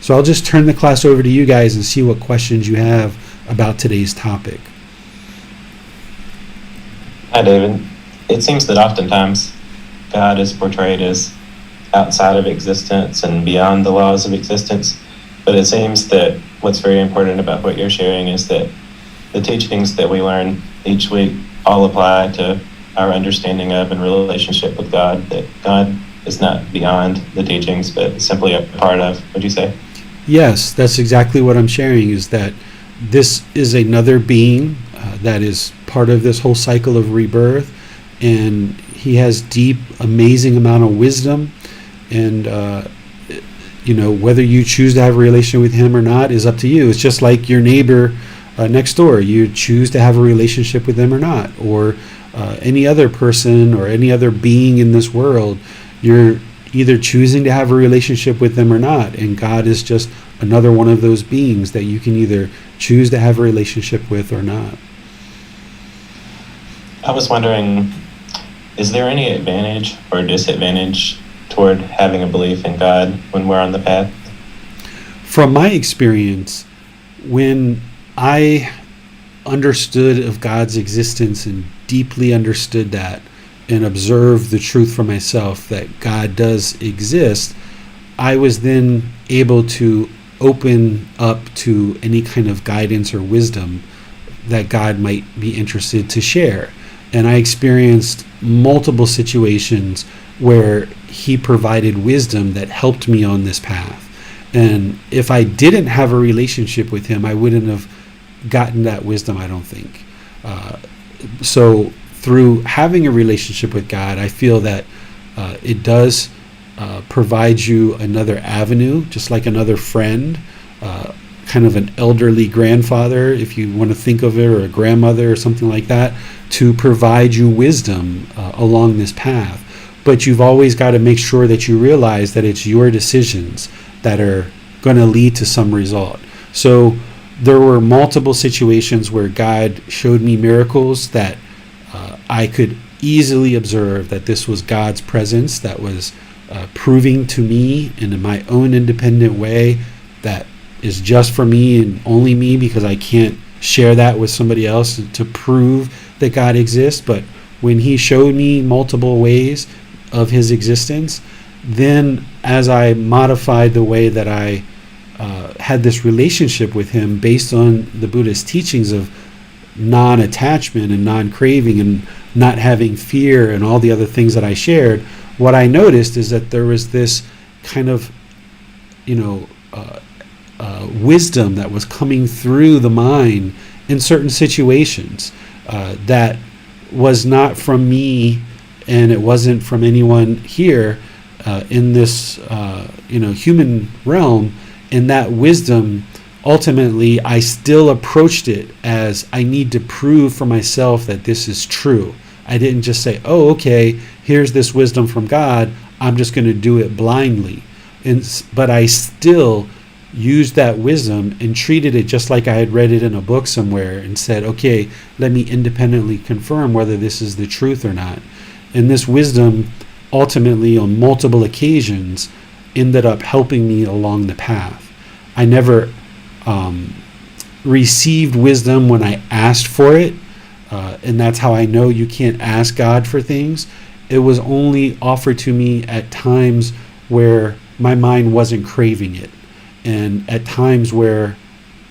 So I'll just turn the class over to you guys and see what questions you have about today's topic. Hi, David. It seems that oftentimes God is portrayed as outside of existence and beyond the laws of existence, but it seems that what's very important about what you're sharing is that the teachings that we learn each week all apply to our understanding of and relationship with God, that God is not beyond the teachings, but simply a part of, would you say? Yes, that's exactly what I'm sharing, is that this is another being that is part of this whole cycle of rebirth, and he has deep, amazing amount of wisdom, and whether you choose to have a relation with him or not is up to you. It's just like your neighbor next door. You choose to have a relationship with them or not, or any other person or any other being in this world. You're either choosing to have a relationship with them or not, and God is just another one of those beings that you can either choose to have a relationship with or not. I was wondering, is there any advantage or disadvantage toward having a belief in God when we're on the path? From my experience, when I understood of God's existence and deeply understood that and observed the truth for myself that God does exist, I was then able to open up to any kind of guidance or wisdom that God might be interested to share. And I experienced multiple situations where he provided wisdom that helped me on this path. And if I didn't have a relationship with him, I wouldn't have gotten that wisdom, I don't think. So through having a relationship with God, I feel that it does provide you another avenue, just like another friend, kind of an elderly grandfather, if you want to think of it, or a grandmother or something like that, to provide you wisdom along this path. But you've always got to make sure that you realize that it's your decisions that are going to lead to some result. So there were multiple situations where God showed me miracles that I could easily observe that this was God's presence that was proving to me in my own independent way that is just for me and only me, because I can't share that with somebody else to prove that God exists. But when he showed me multiple ways of his existence, then as I modified the way that I had this relationship with him based on the Buddhist teachings of non-attachment and non-craving and not having fear and all the other things that I shared, what I noticed is that there was this kind of, wisdom that was coming through the mind in certain situations that was not from me, and it wasn't from anyone here in this human realm. And that wisdom, ultimately, I still approached it as I need to prove for myself that this is true. I didn't just say, oh, okay, here's this wisdom from God, I'm just going to do it blindly. But I still used that wisdom and treated it just like I had read it in a book somewhere and said, okay, let me independently confirm whether this is the truth or not. And this wisdom, ultimately, on multiple occasions, ended up helping me along the path. I never received wisdom when I asked for it, and that's how I know you can't ask God for things. It was only offered to me at times where my mind wasn't craving it, and at times where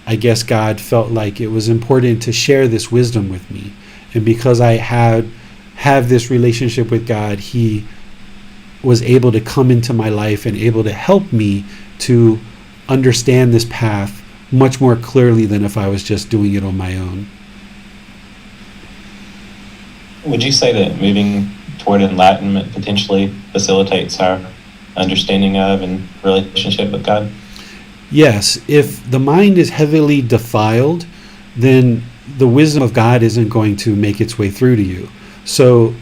I guess God felt like it was important to share this wisdom with me. And because I have this relationship with God, he was able to come into my life and able to help me to understand this path much more clearly than if I was just doing it on my own. Would you say that moving toward enlightenment potentially facilitates our understanding of and relationship with God? Yes. If the mind is heavily defiled, then the wisdom of God isn't going to make its way through to you. So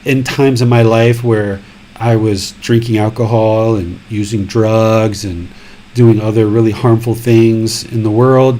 in times in my life where I was drinking alcohol and using drugs and doing other really harmful things in the world,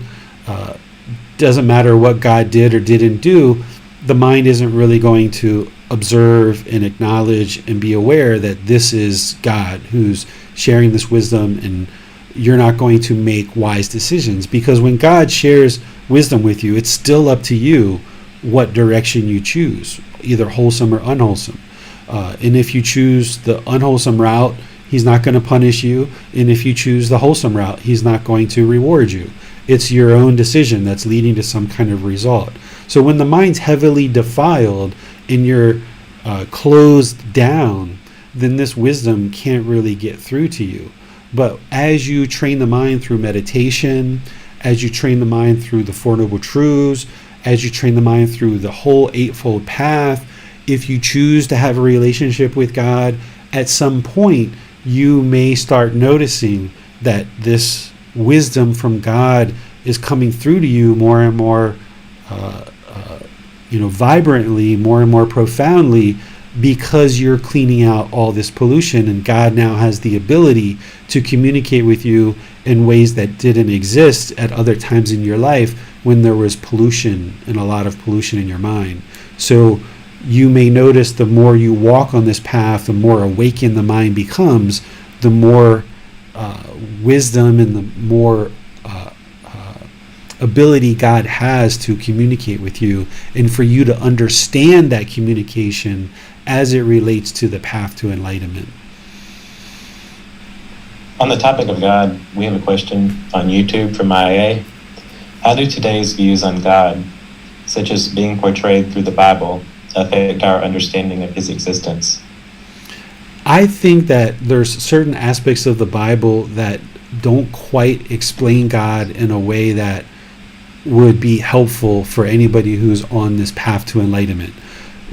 doesn't matter what God did or didn't do, the mind isn't really going to observe and acknowledge and be aware that this is God who's sharing this wisdom, and you're not going to make wise decisions. Because when God shares wisdom with you, it's still up to you what direction you choose, either wholesome or unwholesome. And if you choose the unwholesome route, he's not going to punish you. And if you choose the wholesome route, he's not going to reward you. It's your own decision that's leading to some kind of result. So when the mind's heavily defiled and you're closed down, then this wisdom can't really get through to you. But as you train the mind through meditation, as you train the mind through the Four Noble Truths, as you train the mind through the whole Eightfold Path, if you choose to have a relationship with God, at some point you may start noticing that this wisdom from God is coming through to you more and more vibrantly, more and more profoundly, because you're cleaning out all this pollution, and God now has the ability to communicate with you in ways that didn't exist at other times in your life when there was pollution and a lot of pollution in your mind. So you may notice the more you walk on this path, the more awakened the mind becomes, the more wisdom and the more ability God has to communicate with you, and for you to understand that communication as it relates to the path to enlightenment. On the topic of God, we have a question on YouTube from IA. How do today's views on God, such as being portrayed through the Bible, affect our understanding of his existence? I think that there's certain aspects of the Bible that don't quite explain God in a way that would be helpful for anybody who's on this path to enlightenment.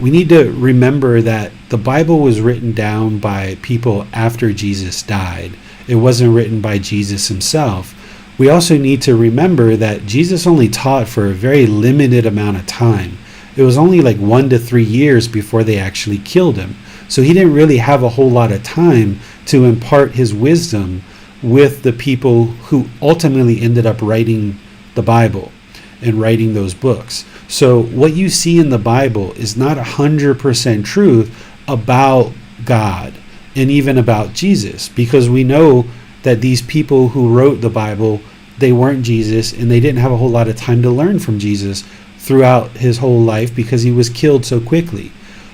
we need to remember that the Bible was written down by people after Jesus died. It wasn't written by Jesus himself. We also need to remember that Jesus only taught for a very limited amount of time. It was only like 1 to 3 years before they actually killed him. So he didn't really have a whole lot of time to impart his wisdom with the people who ultimately ended up writing the Bible and writing those books. So what you see in the Bible is not 100% truth about God and even about Jesus, because we know that these people who wrote the Bible, they weren't Jesus, and they didn't have a whole lot of time to learn from Jesus throughout his whole life because he was killed so quickly.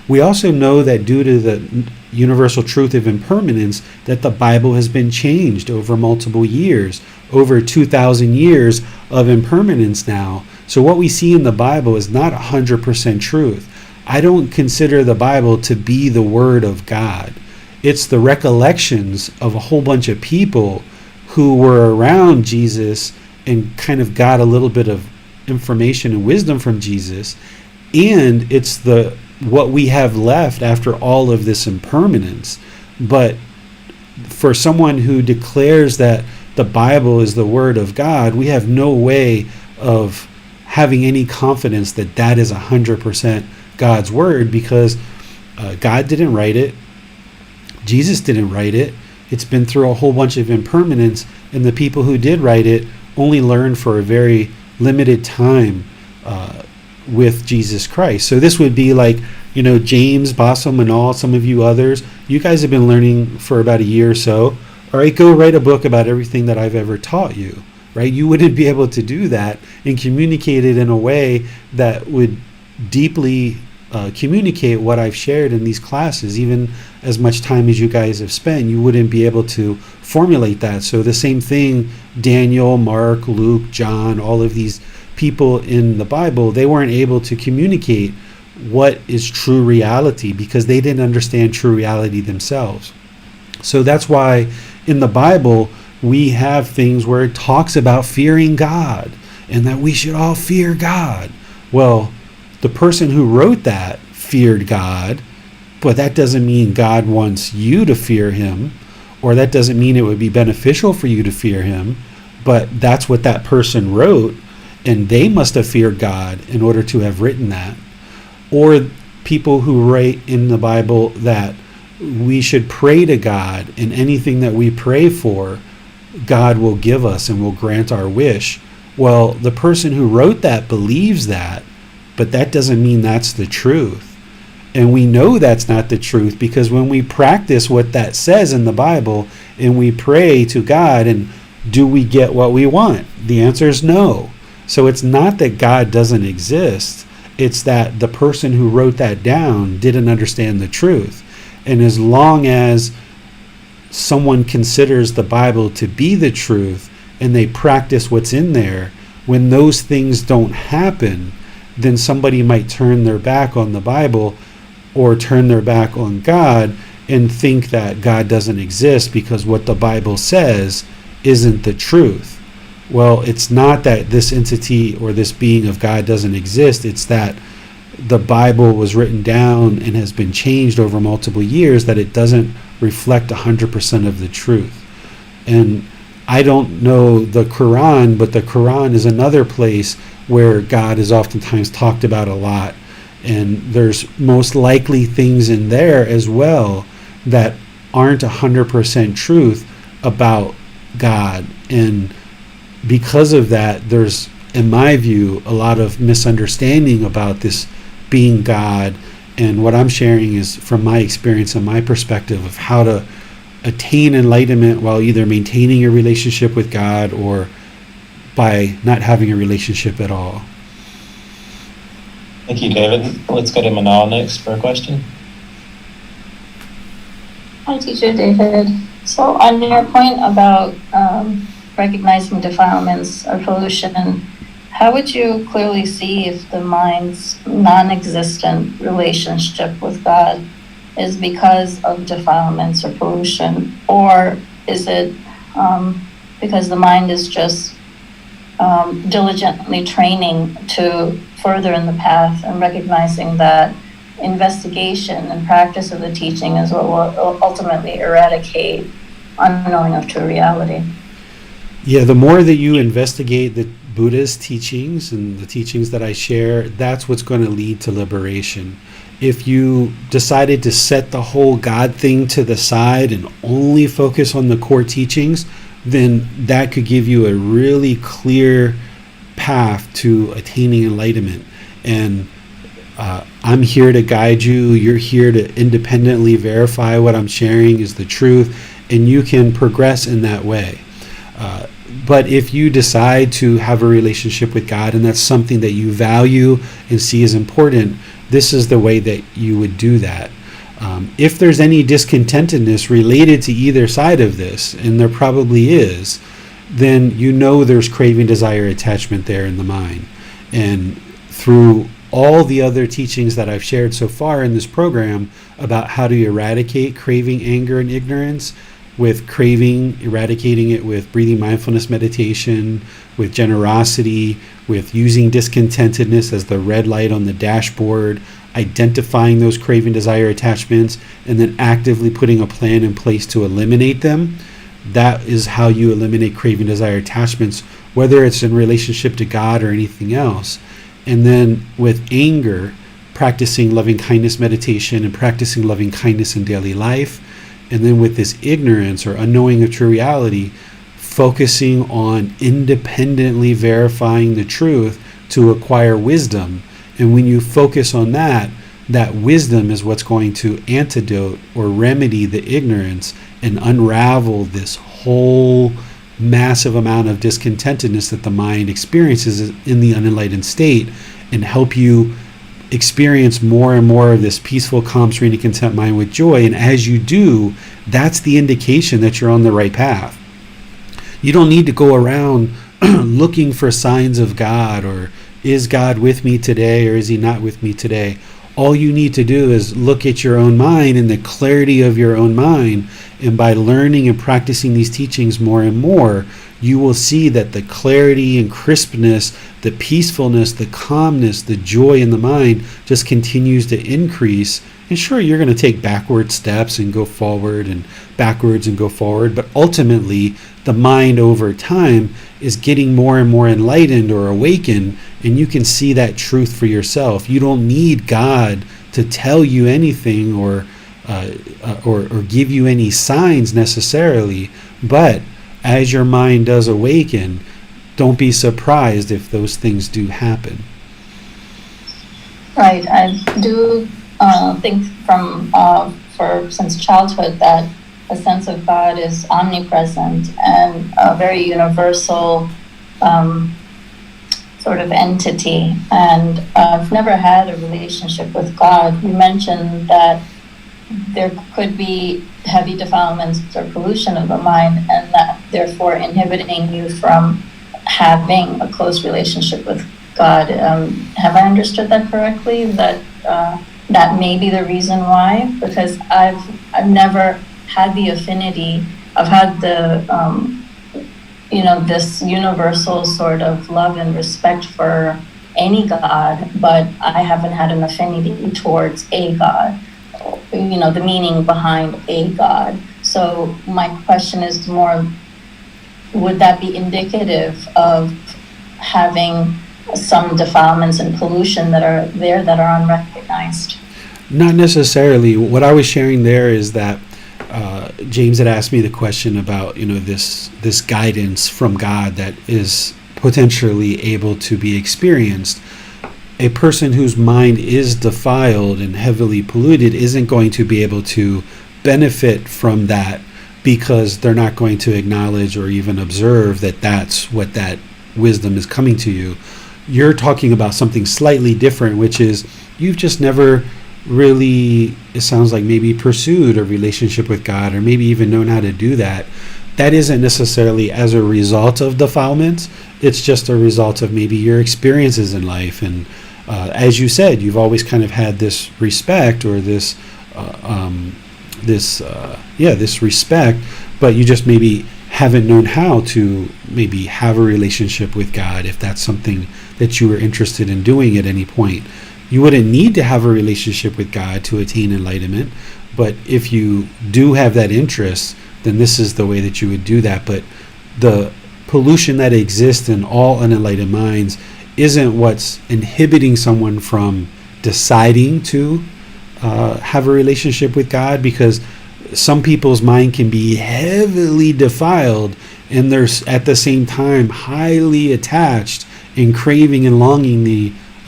We also know that due to the universal truth of impermanence, that the Bible has been changed over multiple years, over 2,000 years of impermanence now. So what we see in the Bible is not 100% truth. I don't consider the Bible to be the Word of God. It's the recollections of a whole bunch of people who were around Jesus and kind of got a little bit of information and wisdom from Jesus. And it's what we have left after all of this impermanence. But for someone who declares that the Bible is the Word of God, we have no way of having any confidence that that is 100% God's Word, because God didn't write it. Jesus didn't write it. It's been through a whole bunch of impermanence, and the people who did write it only learned for a very limited time with Jesus Christ. So this would be like, James, Bassam, and all, some of you others, you guys have been learning for about a year or so. All right, go write a book about everything that I've ever taught you, right? You wouldn't be able to do that and communicate it in a way that would deeply communicate what I've shared in these classes. Even as much time as you guys have spent, you wouldn't be able to formulate that. So the same thing, Daniel, Mark, Luke, John, all of these people in the Bible, they weren't able to communicate what is true reality because they didn't understand true reality themselves. So that's why in the Bible we have things where it talks about fearing God and that we should all fear God. Well, the person who wrote that feared God, but that doesn't mean God wants you to fear him, or that doesn't mean it would be beneficial for you to fear him, but that's what that person wrote, and they must have feared God in order to have written that. Or people who write in the Bible that we should pray to God, and anything that we pray for, God will give us and will grant our wish. Well, the person who wrote that believes that, but that doesn't mean that's the truth. And we know that's not the truth because when we practice what that says in the Bible and we pray to God, and do we get what we want? The answer is no. So it's not that God doesn't exist. It's that the person who wrote that down didn't understand the truth. And as long as someone considers the Bible to be the truth and they practice what's in there, when those things don't happen, then somebody might turn their back on the Bible or turn their back on God and think that God doesn't exist because what the Bible says isn't the truth. Well, it's not that this entity or this being of God doesn't exist. It's that the Bible was written down and has been changed over multiple years, that it doesn't reflect 100% of the truth. And I don't know the Quran, but the Quran is another place where God is oftentimes talked about a lot. And there's most likely things in there as well that aren't 100% truth about God. And because of that, there's, in my view, a lot of misunderstanding about this being God. And what I'm sharing is from my experience and my perspective of how to attain enlightenment while either maintaining a relationship with God or by not having a relationship at all. Thank you, David. Let's go to Manal next for a question. Hi, Teacher David. So on your point about recognizing defilements or pollution, how would you clearly see if the mind's non-existent relationship with God is because of defilements or pollution, or is it because the mind is just diligently training to further in the path and recognizing that investigation and practice of the teaching is what will ultimately eradicate unknowing of true reality. Yeah, the more that you investigate the Buddha's teachings and the teachings that I share, that's what's going to lead to liberation. If you decided to set the whole God thing to the side and only focus on the core teachings, then that could give you a really clear path to attaining enlightenment. And I'm here to guide you. You're here to independently verify what I'm sharing is the truth, and you can progress in that way. But if you decide to have a relationship with God, and that's something that you value and see as important, this is the way that you would do that. If there's any discontentedness related to either side of this, and there probably is, then you know there's craving, desire, attachment there in the mind. And through all the other teachings that I've shared so far in this program about how to eradicate craving, anger, and ignorance, with craving, eradicating it with breathing mindfulness meditation, with generosity, with using discontentedness as the red light on the dashboard, identifying those craving, desire, attachments, and then actively putting a plan in place to eliminate them. That is how you eliminate craving, desire, attachments, whether it's in relationship to God or anything else. And then with anger, practicing loving kindness meditation and practicing loving kindness in daily life. And then with this ignorance or unknowing of true reality, focusing on independently verifying the truth to acquire wisdom. And when you focus on that, that wisdom is what's going to antidote or remedy the ignorance and unravel this whole massive amount of discontentedness that the mind experiences in the unenlightened state, and help you experience more and more of this peaceful, calm, serene, and content mind with joy. And as you do, that's the indication that you're on the right path. You don't need to go around looking for signs of God, or is God with me today, or is he not with me today? All you need to do is look at your own mind and the clarity of your own mind. And by learning and practicing these teachings more and more, you will see that the clarity and crispness, the peacefulness, the calmness, the joy in the mind just continues to increase. And sure, you're going to take backward steps and go forward and backwards and go forward. But ultimately, the mind over time is getting more and more enlightened or awakened, and you can see that truth for yourself. You don't need God to tell you anything or give you any signs necessarily. But as your mind does awaken, don't be surprised if those things do happen. Right. I do think since childhood that a sense of God is omnipresent and a very universal sort of entity. And I've never had a relationship with God. You mentioned that there could be heavy defilements or pollution of the mind, and that therefore inhibiting you from having a close relationship with God. Have I understood that correctly? That that may be the reason why? Because I've never had the affinity. I've had the this universal sort of love and respect for any God, but I haven't had an affinity towards a God. The meaning behind a God. So my question is more, would that be indicative of having some defilements and pollution that are there that are unrecognized? Not necessarily. What I was sharing there is that James had asked me the question about this guidance from God that is potentially able to be experienced. A person whose mind is defiled and heavily polluted isn't going to be able to benefit from that, because they're not going to acknowledge or even observe that that's what that wisdom is coming to you. You're talking about something slightly different, which is you've just never really, it sounds like, maybe pursued a relationship with God, or maybe even known how to do that. That isn't necessarily as a result of defilements. It's just a result of maybe your experiences in life. And as you said, you've always kind of had this respect, or this respect, but you just maybe haven't known how to maybe have a relationship with God, if that's something that you were interested in doing at any point. You wouldn't need to have a relationship with God to attain enlightenment, but if you do have that interest, then this is the way that you would do that. But the pollution that exists in all unenlightened minds isn't what's inhibiting someone from deciding to have a relationship with God, because some people's mind can be heavily defiled and they're at the same time highly attached and craving and longing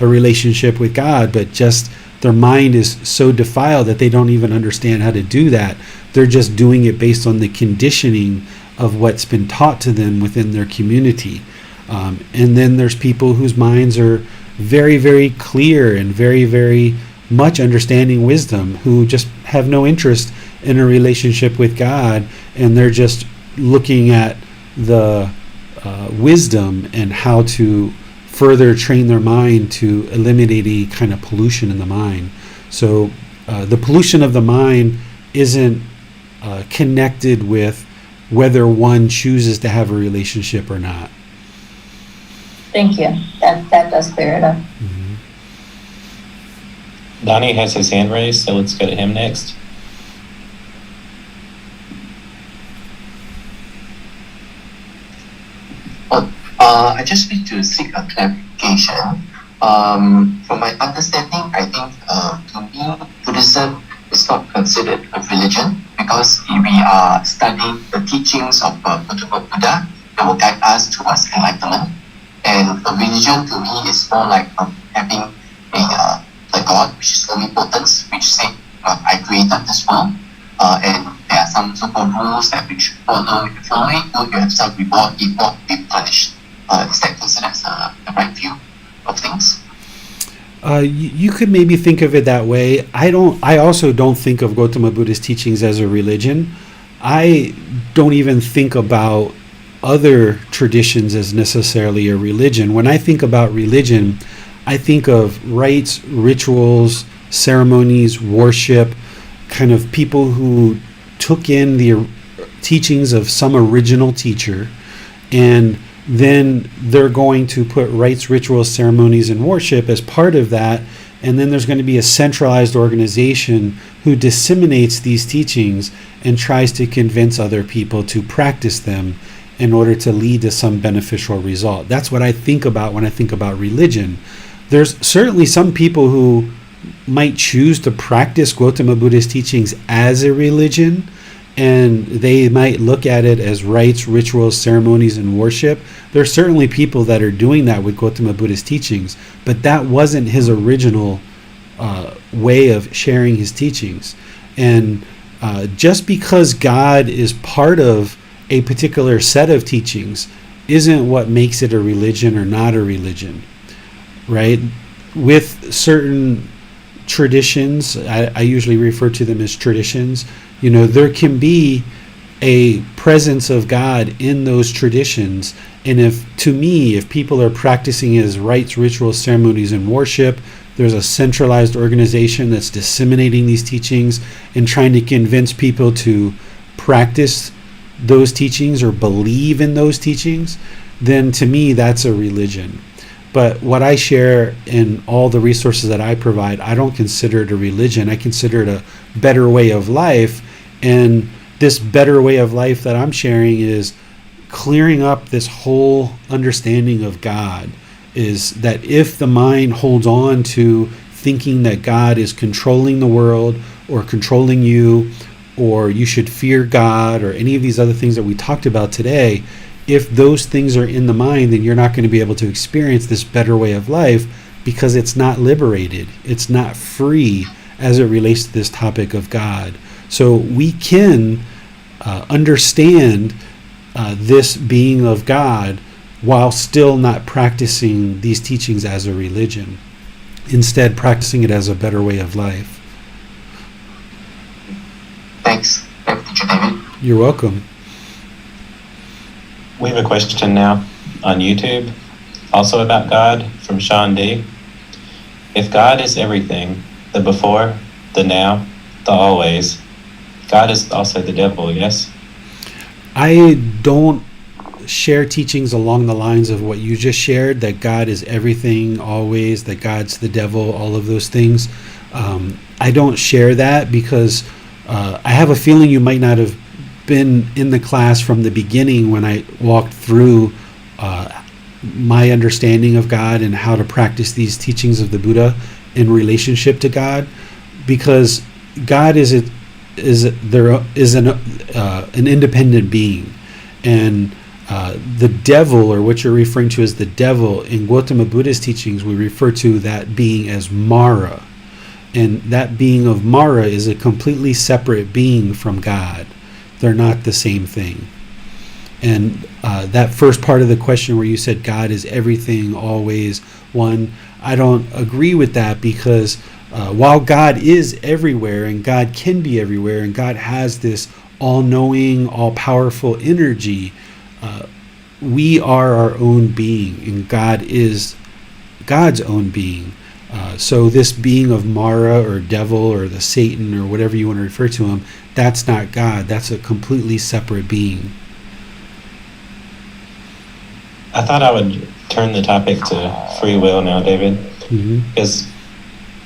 a relationship with God, but just their mind is so defiled that they don't even understand how to do that. They're just doing it based on the conditioning of what's been taught to them within their community. And then there's people whose minds are very, very clear and very, very much understanding wisdom, who just have no interest in a relationship with God, and they're just looking at the wisdom and how to further train their mind to eliminate any kind of pollution in the mind. So the pollution of the mind isn't connected with whether one chooses to have a relationship or not. Thank you. That does clear it up. Mm-hmm. Donnie has his hand raised, so let's go to him next. I just need to seek a clarification. From my understanding, I think to me, Buddhism is not considered a religion, because we are studying the teachings of Gotama Buddha that will guide us towards enlightenment. And a religion to me is more like having a God, which is omnipotence, which say, I created this world, and there are some so-called rules that we should follow. If you follow it, you have some reward, if not, be punished. Is that considered as the right view of things? You could maybe think of it that way. I also don't think of Gotama Buddha's teachings as a religion. I don't even think about other traditions as necessarily a religion. When I think about religion, I think of rites, rituals, ceremonies, worship, kind of people who took in the teachings of some original teacher, and then they're going to put rites, rituals, ceremonies, and worship as part of that, and then there's going to be a centralized organization who disseminates these teachings and tries to convince other people to practice them in order to lead to some beneficial result. That's what I think about when I think about religion. There's certainly some people who might choose to practice Gotama Buddha's teachings as a religion, and they might look at it as rites, rituals, ceremonies, and worship. There are certainly people that are doing that with Gotama Buddha's teachings, but that wasn't his original way of sharing his teachings. And just because God is part of a particular set of teachings isn't what makes it a religion or not a religion, right? With certain traditions, I usually refer to them as traditions, there can be a presence of God in those traditions. And if people are practicing as rites, rituals, ceremonies, and worship, there's a centralized organization that's disseminating these teachings and trying to convince people to practice those teachings or believe in those teachings, then to me that's a religion. But what I share in all the resources that I provide, I don't consider it a religion. I consider it a better way of life. And this better way of life that I'm sharing is clearing up this whole understanding of God, is that if the mind holds on to thinking that God is controlling the world or controlling you, or you should fear God, or any of these other things that we talked about today, if those things are in the mind, then you're not going to be able to experience this better way of life, because it's not liberated. It's not free as it relates to this topic of God. So we can understand this being of God while still not practicing these teachings as a religion. Instead, practicing it as a better way of life. Thanks. Teacher David. You're welcome. We have a question now on YouTube, also about God, from Sean D. If God is everything, the before, the now, the always, God is also the devil, yes? I don't share teachings along the lines of what you just shared, that God is everything always, that God's the devil, all of those things. I don't share that because I have a feeling you might not have been in the class from the beginning when I walked through my understanding of God and how to practice these teachings of the Buddha in relationship to God, because God is an independent being, and the devil, or what you're referring to as the devil, in Gotama Buddha's teachings, we refer to that being as Mara, and that being of Mara is a completely separate being from God. They're not the same thing. And that first part of the question where you said God is everything, always, one, I don't agree with that, because while God is everywhere and God can be everywhere and God has this all-knowing, all-powerful energy, we are our own being and God is God's own being. So this being of Mara or devil or the Satan or whatever you want to refer to him, that's not God. That's a completely separate being. I thought I would turn the topic to free will now, David, because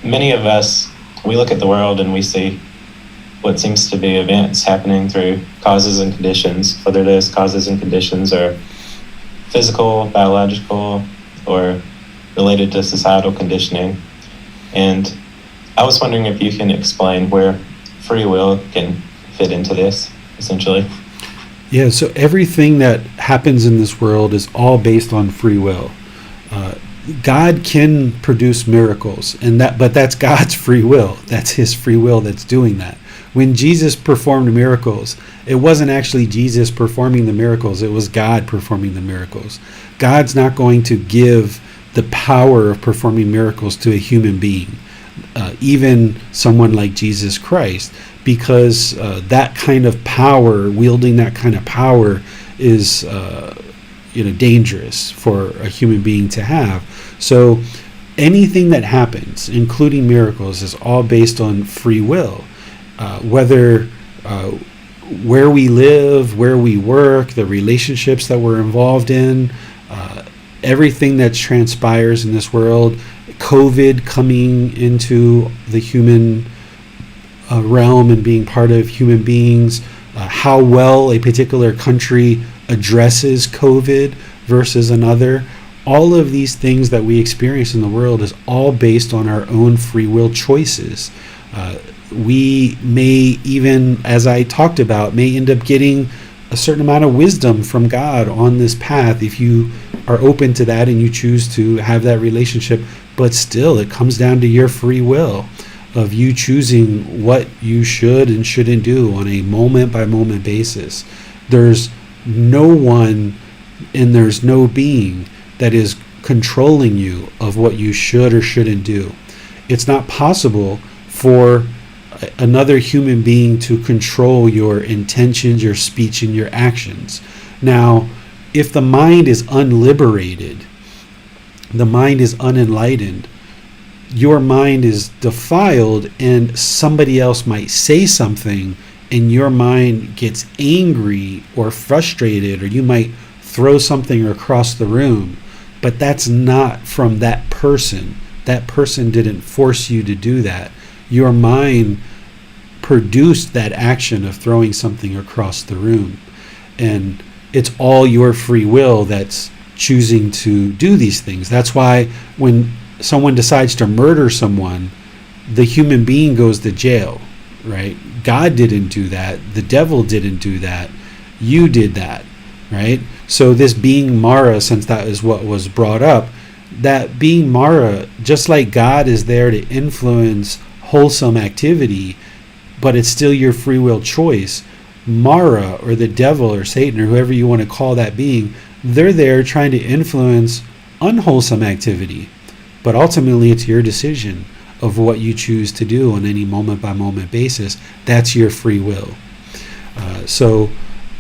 many of us, we look at the world and we see what seems to be events happening through causes and conditions, whether those causes and conditions are physical, biological, or related to societal conditioning. And I was wondering if you can explain where free will can fit into this, essentially. Yeah, so everything that happens in this world is all based on free will. God can produce miracles, but that's God's free will. That's his free will that's doing that. When Jesus performed miracles, it wasn't actually Jesus performing the miracles, it was God performing the miracles. God's not going to give the power of performing miracles to a human being, even someone like Jesus Christ, because that kind of power, wielding that kind of power, is dangerous for a human being to have. So anything that happens, including miracles, is all based on free will. Whether where we live, where we work, the relationships that we're involved in, everything that transpires in this world, COVID coming into the human realm and being part of human beings, how well a particular country addresses COVID versus another, all of these things that we experience in the world is all based on our own free will choices. We may even, as I talked about, may end up getting a certain amount of wisdom from God on this path if you are open to that and you choose to have that relationship. But still, it comes down to your free will of you choosing what you should and shouldn't do on a moment-by-moment basis. There's no one and there's no being that is controlling you of what you should or shouldn't do. It's not possible for another human being to control your intentions, your speech, and your actions. Now, if the mind is unliberated, the mind is unenlightened, your mind is defiled, and somebody else might say something and your mind gets angry or frustrated, or you might throw something across the room, but that's not from that person. That person didn't force you to do that. Your mind produced that action of throwing something across the room, and it's all your free will that's choosing to do these things. That's why when someone decides to murder someone, the human being goes to jail, right? God didn't do that. The devil didn't do that. You did that, right? So this being Mara, since that is what was brought up, that being Mara, just like God is there to influence wholesome activity, but it's still your free will choice, Mara, or the devil or Satan or whoever you want to call that being, they're there trying to influence unwholesome activity. But ultimately it's your decision of what you choose to do on any moment-by-moment basis. That's your free will. So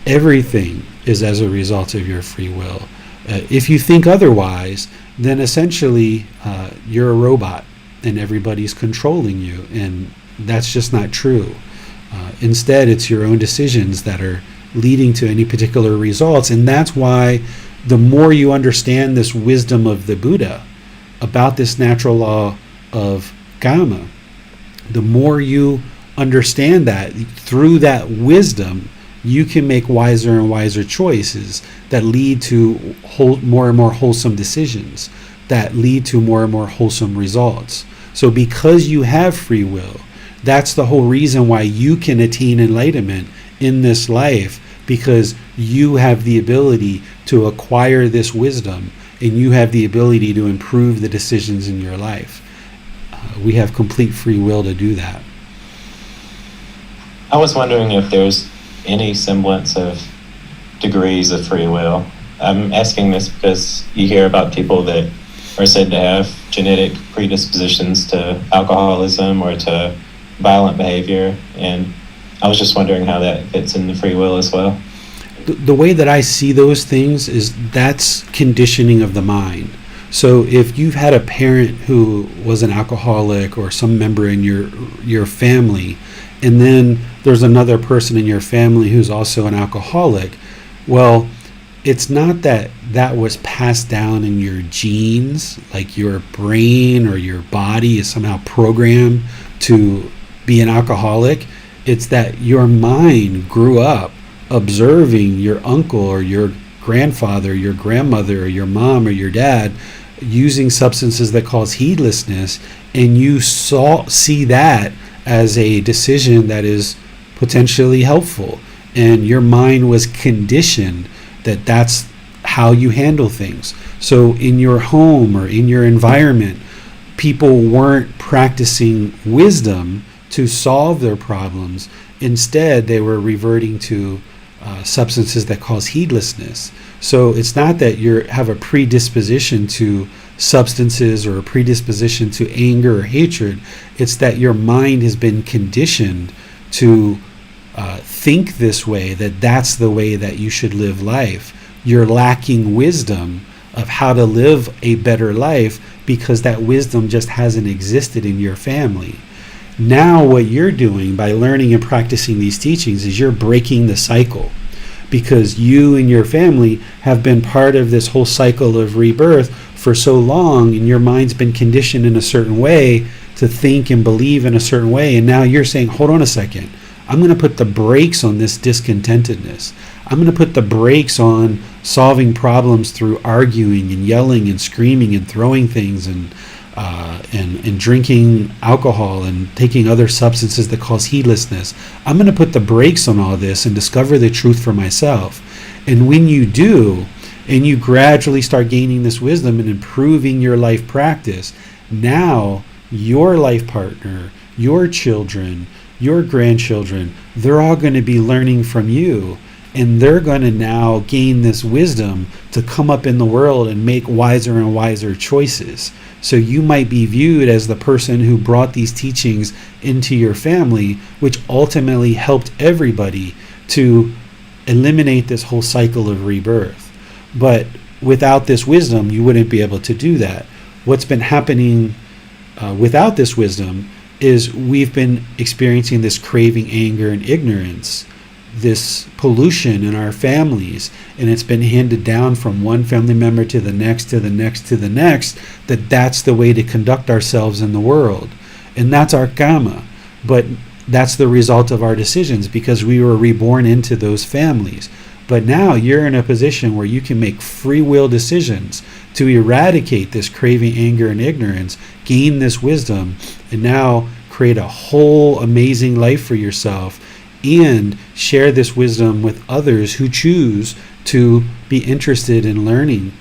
everything is as a result of your free will. If you think otherwise, then essentially you're a robot and everybody's controlling you, and that's just not true. Instead, it's your own decisions that are leading to any particular results. And that's why the more you understand this wisdom of the Buddha about this natural law of karma, the more you understand that, through that wisdom, you can make wiser and wiser choices that lead to more and more wholesome decisions, that lead to more and more wholesome results. So because you have free will, that's the whole reason why you can attain enlightenment in this life, because you have the ability to acquire this wisdom, and you have the ability to improve the decisions in your life. We have complete free will to do that. I was wondering if there's any semblance of degrees of free will. I'm asking this because you hear about people that are said to have genetic predispositions to alcoholism or to violent behavior, and I was just wondering how that fits in the free will as well. The way that I see those things is that's conditioning of the mind. So if you've had a parent who was an alcoholic, or some member in your family, and then there's another person in your family who's also an alcoholic, well, it's not that that was passed down in your genes, like your brain or your body is somehow programmed to be an alcoholic. It's that your mind grew up observing your uncle or your grandfather, your grandmother, or your mom or your dad using substances that cause heedlessness, and you see that as a decision that is potentially helpful, and your mind was conditioned that that's how you handle things. So in your home or in your environment, people weren't practicing wisdom to solve their problems. Instead, they were reverting to substances that cause heedlessness. So it's not that you have a predisposition to substances or a predisposition to anger or hatred. It's that your mind has been conditioned to think this way, that that's the way that you should live life. You're lacking wisdom of how to live a better life because that wisdom just hasn't existed in your family. Now what you're doing by learning and practicing these teachings is you're breaking the cycle, because you and your family have been part of this whole cycle of rebirth for so long, and your mind's been conditioned in a certain way to think and believe in a certain way. And now you're saying, hold on a second, I'm going to put the brakes on this discontentedness. I'm going to put the brakes on solving problems through arguing and yelling and screaming and throwing things and drinking alcohol and taking other substances that cause heedlessness. I'm going to put the brakes on all this and discover the truth for myself. And when you do, and you gradually start gaining this wisdom and improving your life practice, now your life partner, your children, your grandchildren, they're all going to be learning from you, and they're going to now gain this wisdom to come up in the world and make wiser and wiser choices. So you might be viewed as the person who brought these teachings into your family, which ultimately helped everybody to eliminate this whole cycle of rebirth. But without this wisdom, you wouldn't be able to do that. What's been happening without this wisdom is we've been experiencing this craving, anger, and ignorance, this pollution in our families, and it's been handed down from one family member to the next, to the next, to the next, that's the way to conduct ourselves in the world. And that's our karma. But that's the result of our decisions, because we were reborn into those families. But now you're in a position where you can make free will decisions to eradicate this craving, anger, and ignorance, gain this wisdom, and now create a whole amazing life for yourself, and share this wisdom with others who choose to be interested in learning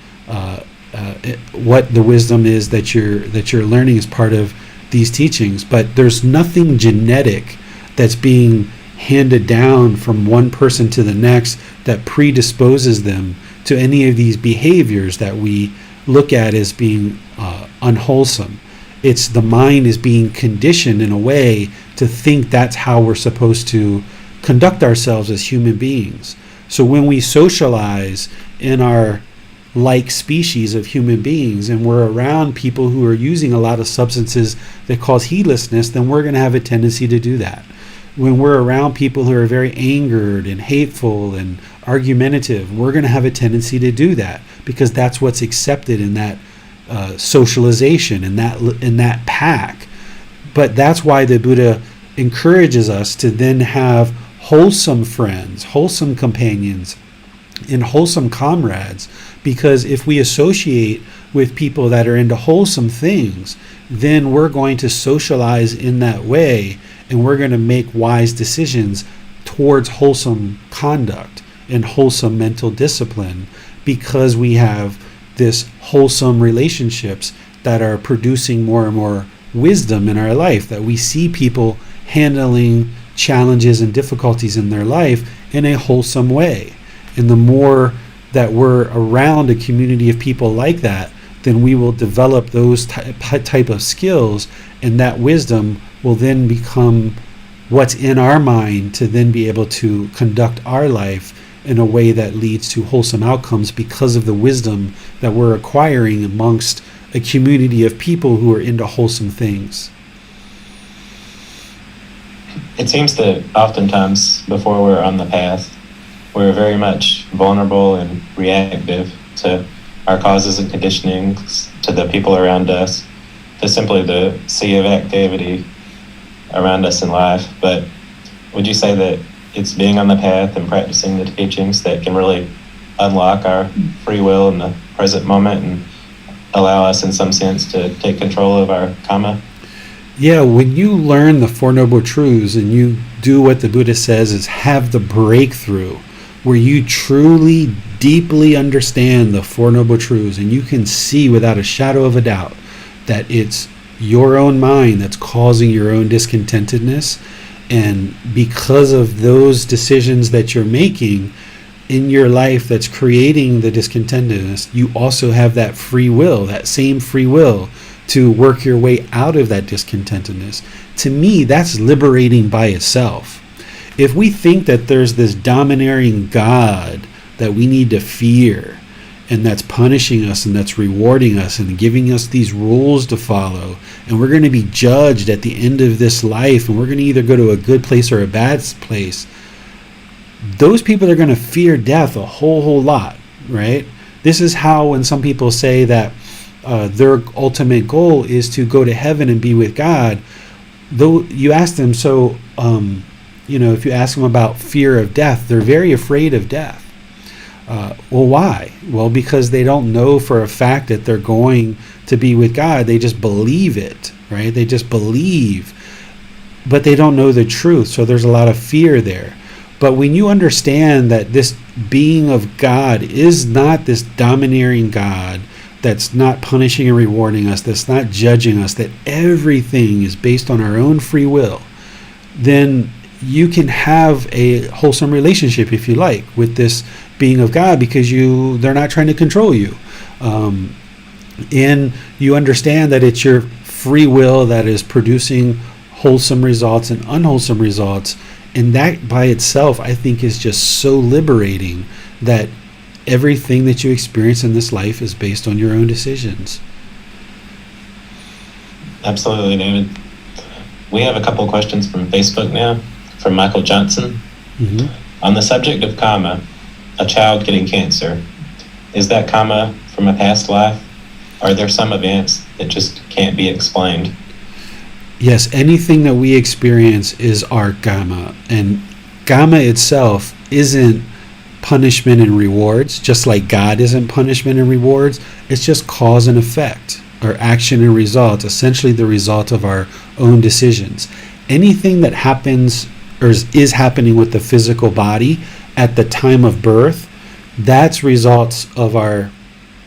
what the wisdom is that you're learning as part of these teachings. But there's nothing genetic that's being handed down from one person to the next that predisposes them to any of these behaviors that we look at as being unwholesome. It's the mind is being conditioned in a way to think that's how we're supposed to conduct ourselves as human beings. So when we socialize in our like species of human beings, and we're around people who are using a lot of substances that cause heedlessness, then we're going to have a tendency to do that. when we're around people who are very angered and hateful and argumentative, we're going to have a tendency to do that because that's what's accepted in that socialization, in that pack. But that's why the Buddha encourages us to then have wholesome friends, wholesome companions, and wholesome comrades, because if we associate with people that are into wholesome things, then we're going to socialize in that way, and we're going to make wise decisions towards wholesome conduct and wholesome mental discipline, because we have this wholesome relationships that are producing more and more wisdom in our life, that we see people handling challenges and difficulties in their life in a wholesome way. And the more that we're around a community of people like that, then we will develop those type of skills, and that wisdom will then become what's in our mind to then be able to conduct our life in a way that leads to wholesome outcomes, because of the wisdom that we're acquiring amongst a community of people who are into wholesome things. It seems that oftentimes before we're on the path, we're very much vulnerable and reactive to our causes and conditionings, to the people around us, to simply the sea of activity around us in life. But would you say that it's being on the path and practicing the teachings that can really unlock our free will in the present moment and allow us in some sense to take control of our karma? Yeah, when you learn the Four Noble Truths and you do what the Buddha says is have the breakthrough, where you truly, deeply understand the Four Noble Truths, and you can see without a shadow of a doubt that it's your own mind that's causing your own discontentedness, and because of those decisions that you're making in your life that's creating the discontentedness, you also have that free will, that same free will to work your way out of that discontentedness. To me, that's liberating by itself. If we think that there's this domineering God that we need to fear, and that's punishing us and that's rewarding us and giving us these rules to follow, and we're going to be judged at the end of this life, and we're going to either go to a good place or a bad place, those people are going to fear death a whole lot, right? This is how when some people say that their ultimate goal is to go to heaven and be with God, though you ask them, so if you ask them about fear of death, they're very afraid of death. Well, why? Well, because they don't know for a fact that they're going to be with God. They just believe it, right? They just believe, but they don't know the truth. So there's a lot of fear there. But when you understand that this being of God is not this domineering God that's not punishing and rewarding us, that's not judging us, that everything is based on our own free will, then you can have a wholesome relationship, if you like, with this being of God, because they're not trying to control you. And you understand that it's your free will that is producing wholesome results and unwholesome results. And that by itself, I think, is just so liberating, that everything that you experience in this life is based on your own decisions. Absolutely, David. We have a couple of questions from Facebook now, from Michael Johnson. Mm-hmm. On the subject of karma, a child getting cancer, is that karma from a past life? Are there some events that just can't be explained? Yes, anything that we experience is our karma. And karma itself isn't punishment and rewards, just like God isn't punishment and rewards. It's just cause and effect, or action and result, essentially the result of our own decisions. Anything that happens or is happening with the physical body at the time of birth, that's results of our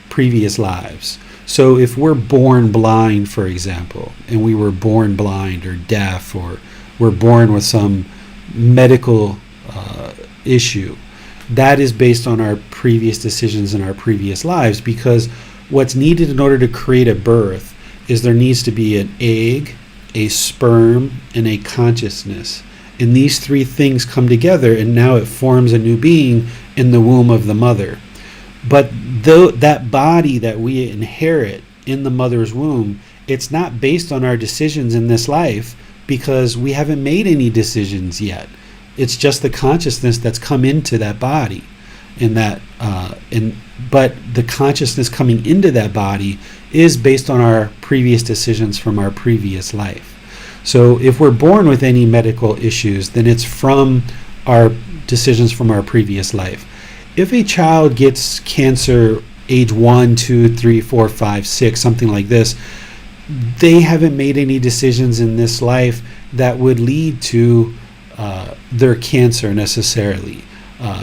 previous lives. So if we're born blind, for example, and we were born blind or deaf, or we're born with some medical issue, that is based on our previous decisions in our previous lives, because what's needed in order to create a birth is there needs to be an egg, a sperm, and a consciousness. And these three things come together, and now it forms a new being in the womb of the mother. But though that body that we inherit in the mother's womb, it's not based on our decisions in this life, because we haven't made any decisions yet. It's just the consciousness that's come into that body, but the consciousness coming into that body is based on our previous decisions from our previous life. So if we're born with any medical issues, then it's from our decisions from our previous life. If a child gets cancer age 1, 2, 3, 4, 5, 6, something like this, they haven't made any decisions in this life that would lead to their cancer necessarily,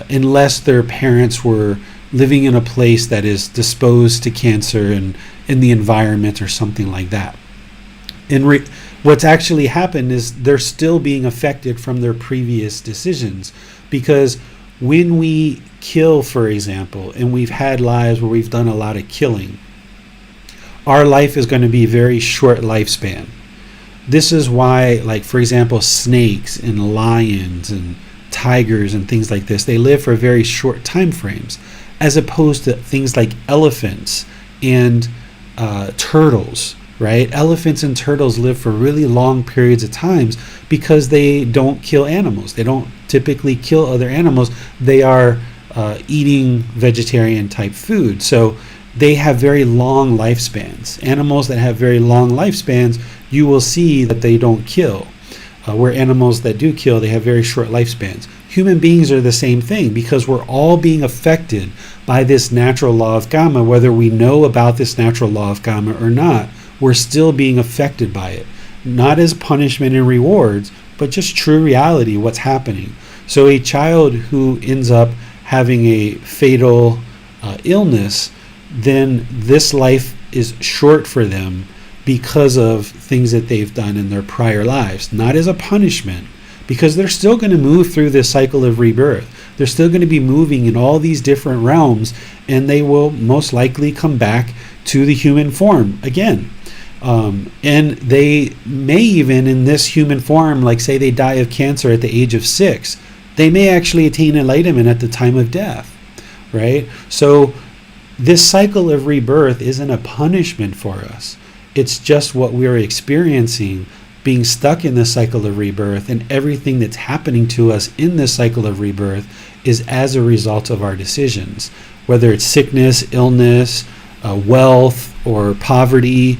unless their parents were living in a place that is disposed to cancer and in the environment or something like that. What's actually happened is they're still being affected from their previous decisions, because when we kill, for example, and we've had lives where we've done a lot of killing, our life is going to be very short lifespan. This is why, like, for example, snakes and lions and tigers and things like this, they live for very short time frames, as opposed to things like elephants and turtles, right? Elephants and turtles live for really long periods of times because they don't kill animals. They don't typically kill other animals. They are eating vegetarian type food. So they have very long lifespans. Animals that have very long lifespans, you will see that they don't kill. Where animals that do kill, they have very short lifespans. Human beings are the same thing, because we're all being affected by this natural law of karma. Whether we know about this natural law of karma or not, we're still being affected by it. Not as punishment and rewards, but just true reality, what's happening. So a child who ends up having a fatal illness, then this life is short for them because of things that they've done in their prior lives, not as a punishment, because they're still going to move through this cycle of rebirth. They're still going to be moving in all these different realms, and they will most likely come back to the human form again. And they may even, in this human form, like say they die of cancer at the age of 6, they may actually attain enlightenment at the time of death, right? So this cycle of rebirth isn't a punishment for us. It's just what we're experiencing, being stuck in this cycle of rebirth, and everything that's happening to us in this cycle of rebirth is as a result of our decisions. Whether it's sickness, illness, wealth, or poverty,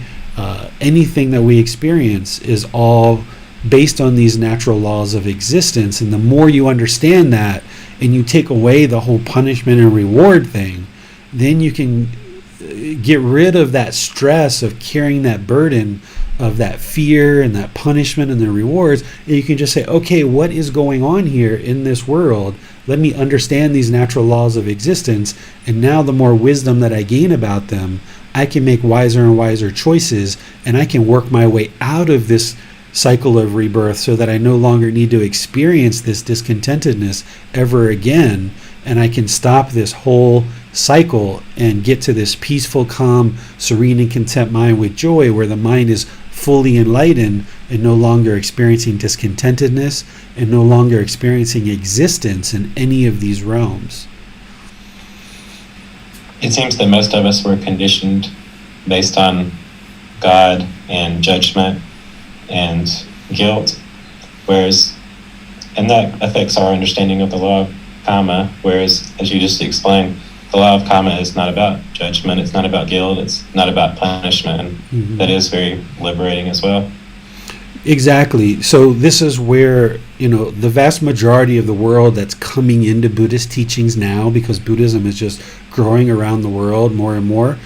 anything that we experience is all based on these natural laws of existence. And the more you understand that, and you take away the whole punishment and reward thing, then you can get rid of that stress of carrying that burden of that fear and that punishment and the rewards. And you can just say, okay, what is going on here in this world? Let me understand these natural laws of existence, and now the more wisdom that I gain about them, I can make wiser and wiser choices, and I can work my way out of this cycle of rebirth so that I no longer need to experience this discontentedness ever again, and I can stop this whole cycle and get to this peaceful, calm, serene, and content mind with joy, where the mind is fully enlightened and no longer experiencing discontentedness and no longer experiencing existence in any of these realms. It seems that most of us were conditioned based on God and judgment and guilt, and that affects our understanding of the law of karma, whereas, as you just explained, the law of karma is not about judgment, it's not about guilt, it's not about punishment, and that is very liberating as well. Exactly. So this is where, the vast majority of the world that's coming into Buddhist teachings now, because Buddhism is just growing around the world more and more,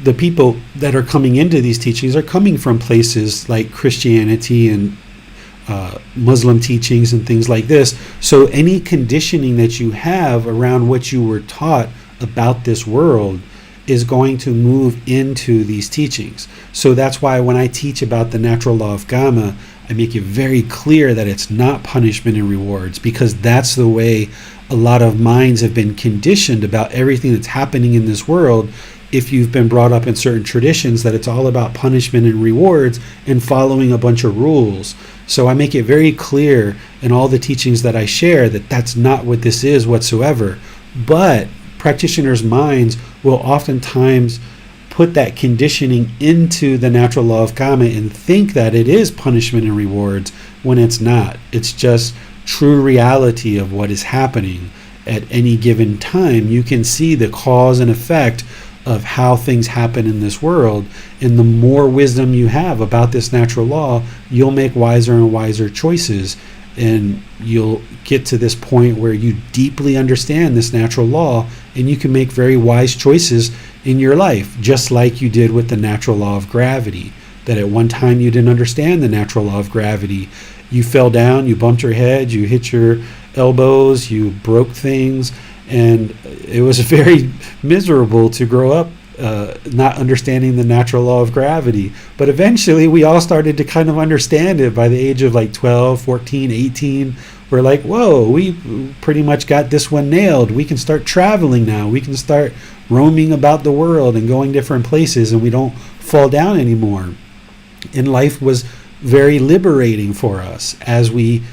the people that are coming into these teachings are coming from places like Christianity and Muslim teachings and things like this. So any conditioning that you have around what you were taught about this world is going to move into these teachings. So that's why when I teach about the natural law of karma, I make it very clear that it's not punishment and rewards, because that's the way a lot of minds have been conditioned about everything that's happening in this world. If you've been brought up in certain traditions, that it's all about punishment and rewards and following a bunch of rules. So I make it very clear in all the teachings that I share that that's not what this is whatsoever. But practitioners' minds will oftentimes put that conditioning into the natural law of karma and think that it is punishment and rewards when it's not. It's just true reality of what is happening at any given time. You can see the cause and effect of how things happen in this world, and the more wisdom you have about this natural law, you'll make wiser and wiser choices, and you'll get to this point where you deeply understand this natural law, and you can make very wise choices in your life, just like you did with the natural law of gravity. That at one time you didn't understand the natural law of gravity. You fell down, you bumped your head, you hit your elbows, you broke things, and it was very miserable to grow up not understanding the natural law of gravity. But eventually we all started to kind of understand it by the age of like 12, 14, 18. We're like, whoa, we pretty much got this one nailed. We can start traveling now. We can start roaming about the world and going different places, and we don't fall down anymore. And life was very liberating for us as we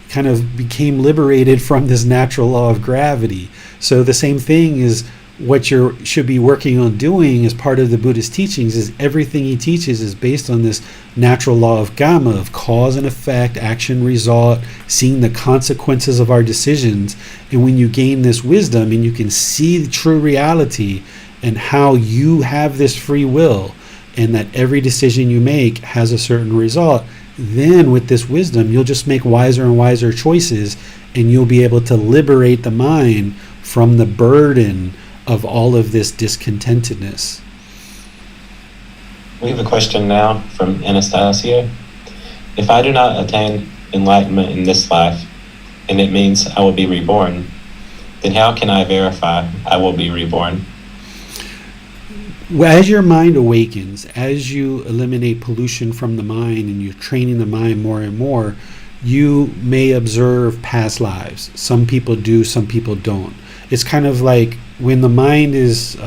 kind of became liberated from this natural law of gravity. So the same thing is what you should be working on doing as part of the Buddhist teachings, is everything he teaches is based on this natural law of karma, of cause and effect, action, result, seeing the consequences of our decisions. And when you gain this wisdom and you can see the true reality and how you have this free will and that every decision you make has a certain result, then with this wisdom you'll just make wiser and wiser choices, and you'll be able to liberate the mind from the burden of all of this discontentedness. We have a question now from Anastasia. If I do not attain enlightenment in this life, and it means I will be reborn, then how can I verify I will be reborn? As your mind awakens, as you eliminate pollution from the mind and you're training the mind more and more, you may observe past lives. Some people do, some people don't. It's kind of like when the mind is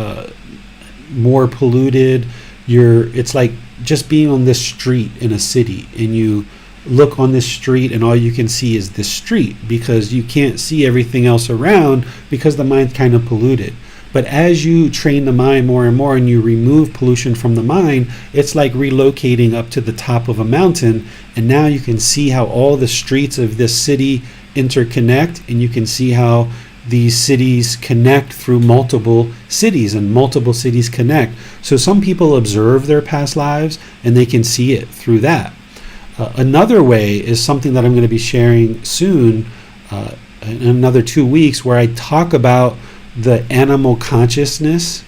more polluted, it's like just being on this street in a city, and you look on this street and all you can see is this street because you can't see everything else around because the mind's kind of polluted. But as you train the mind more and more and you remove pollution from the mind, it's like relocating up to the top of a mountain, and now you can see how all the streets of this city interconnect, and you can see how these cities connect through multiple cities, and multiple cities connect. So some people observe their past lives and they can see it through that. Another way is something that I'm going to be sharing soon, in another 2 weeks, where I talk about the animal consciousness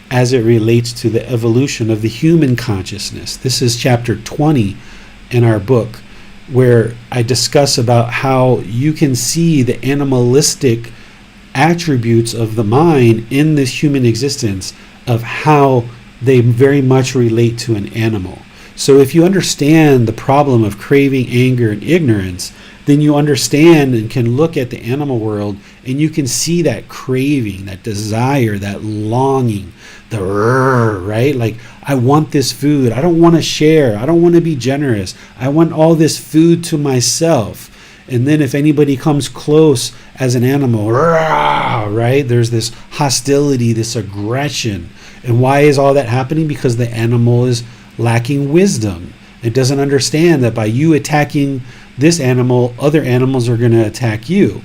as it relates to the evolution of the human consciousness. This is chapter 20 in our book, where I discuss about how you can see the animalistic attributes of the mind in this human existence, of how they very much relate to an animal. So if you understand the problem of craving, anger, and ignorance, then you understand and can look at the animal world and you can see that craving, that desire, that longing, the right? Like, I want this food. I don't want to share. I don't want to be generous. I want all this food to myself. And then if anybody comes close as an animal, right? There's this hostility, this aggression. And why is all that happening? Because the animal is lacking wisdom. It doesn't understand that by you attacking this animal, other animals are going to attack you.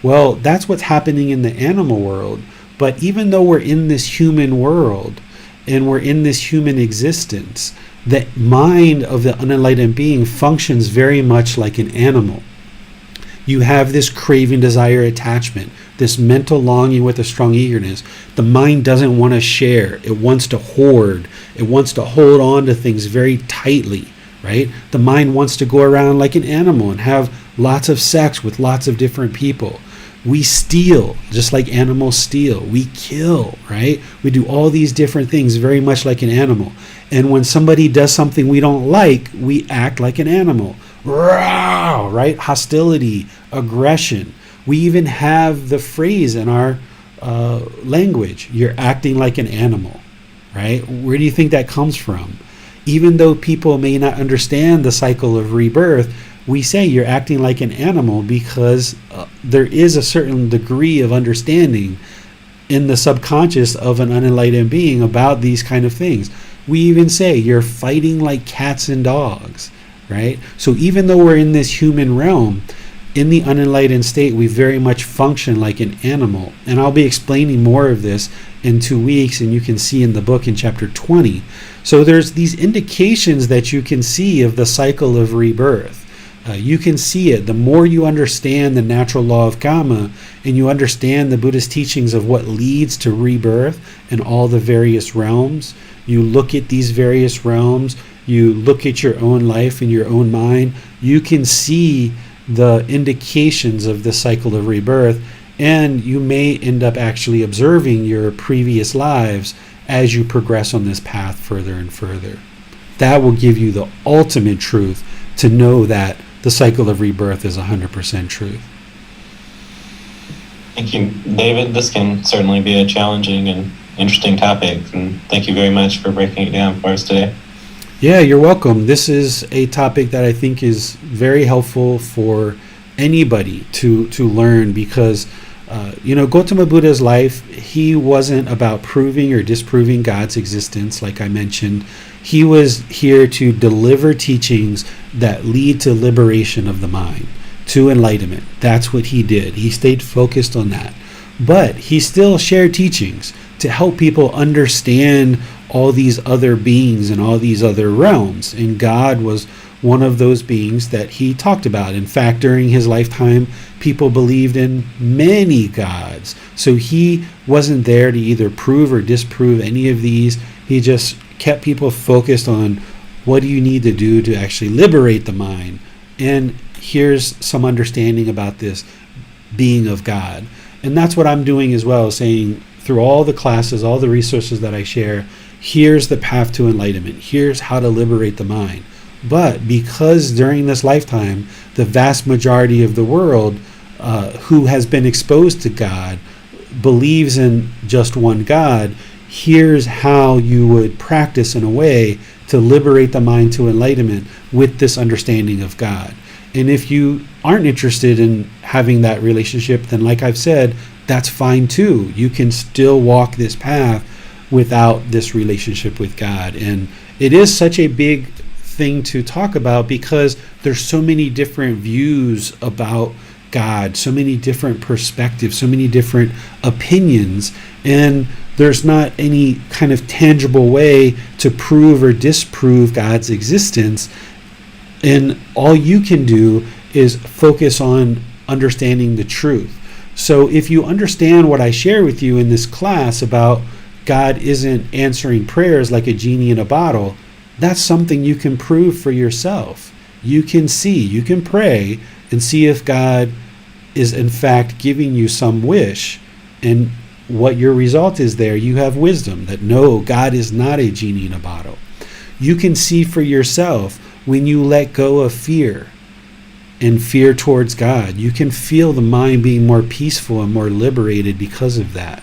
Well, that's what's happening in the animal world. But even though we're in this human world and we're in this human existence, the mind of the unenlightened being functions very much like an animal. You have this craving, desire, attachment, this mental longing with a strong eagerness. The mind doesn't want to share. It wants to hoard. It wants to hold on to things very tightly, right? The mind wants to go around like an animal and have lots of sex with lots of different people. We steal, just like animals steal. We kill, right? We do all these different things very much like an animal. And when somebody does something we don't like, we act like an animal. Right? Hostility, aggression. We even have the phrase in our language, you're acting like an animal, right? Where do you think that comes from? Even though people may not understand the cycle of rebirth, we say you're acting like an animal because there is a certain degree of understanding in the subconscious of an unenlightened being about these kind of things. We even say you're fighting like cats and dogs, right? So even though we're in this human realm, in the unenlightened state, we very much function like an animal. And I'll be explaining more of this in 2 weeks, and you can see in the book in chapter 20. So there's these indications that you can see of the cycle of rebirth. You can see it. The more you understand the natural law of karma, and you understand the Buddhist teachings of what leads to rebirth in all the various realms, you look at these various realms, you look at your own life and your own mind, you can see the indications of the cycle of rebirth, and you may end up actually observing your previous lives as you progress on this path further and further. That will give you the ultimate truth to know that the cycle of rebirth is 100% truth. Thank you, David. This can certainly be a challenging and interesting topic, and thank you very much for breaking it down for us today. Yeah, you're welcome. This is a topic that I think is very helpful for anybody to learn, because Gotama Buddha's life, he wasn't about proving or disproving God's existence, like I mentioned. He was here to deliver teachings that lead to liberation of the mind, to enlightenment. That's what he did. He stayed focused on that. But he still shared teachings to help people understand all these other beings and all these other realms. And God was one of those beings that he talked about. In fact, during his lifetime, people believed in many gods. So he wasn't there to either prove or disprove any of these. He just kept people focused on what do you need to do to actually liberate the mind. And here's some understanding about this being of God. And that's what I'm doing as well, saying through all the classes, all the resources that I share, here's the path to enlightenment. Here's how to liberate the mind. But because during this lifetime, the vast majority of the world who has been exposed to God believes in just one God, here's how you would practice in a way to liberate the mind to enlightenment with this understanding of God. And if you aren't interested in having that relationship, then like I've said, that's fine too. You can still walk this path without this relationship with God. And it is such a big thing to talk about because there's so many different views about God, so many different perspectives, so many different opinions, and there's not any kind of tangible way to prove or disprove God's existence. And all you can do is focus on understanding the truth. So if you understand what I share with you in this class about God isn't answering prayers like a genie in a bottle, that's something you can prove for yourself. You can see, you can pray and see if God is in fact giving you some wish, and what your result is there. You have wisdom that no, God is not a genie in a bottle. You can see for yourself when you let go of fear and fear towards God. You can feel the mind being more peaceful and more liberated because of that.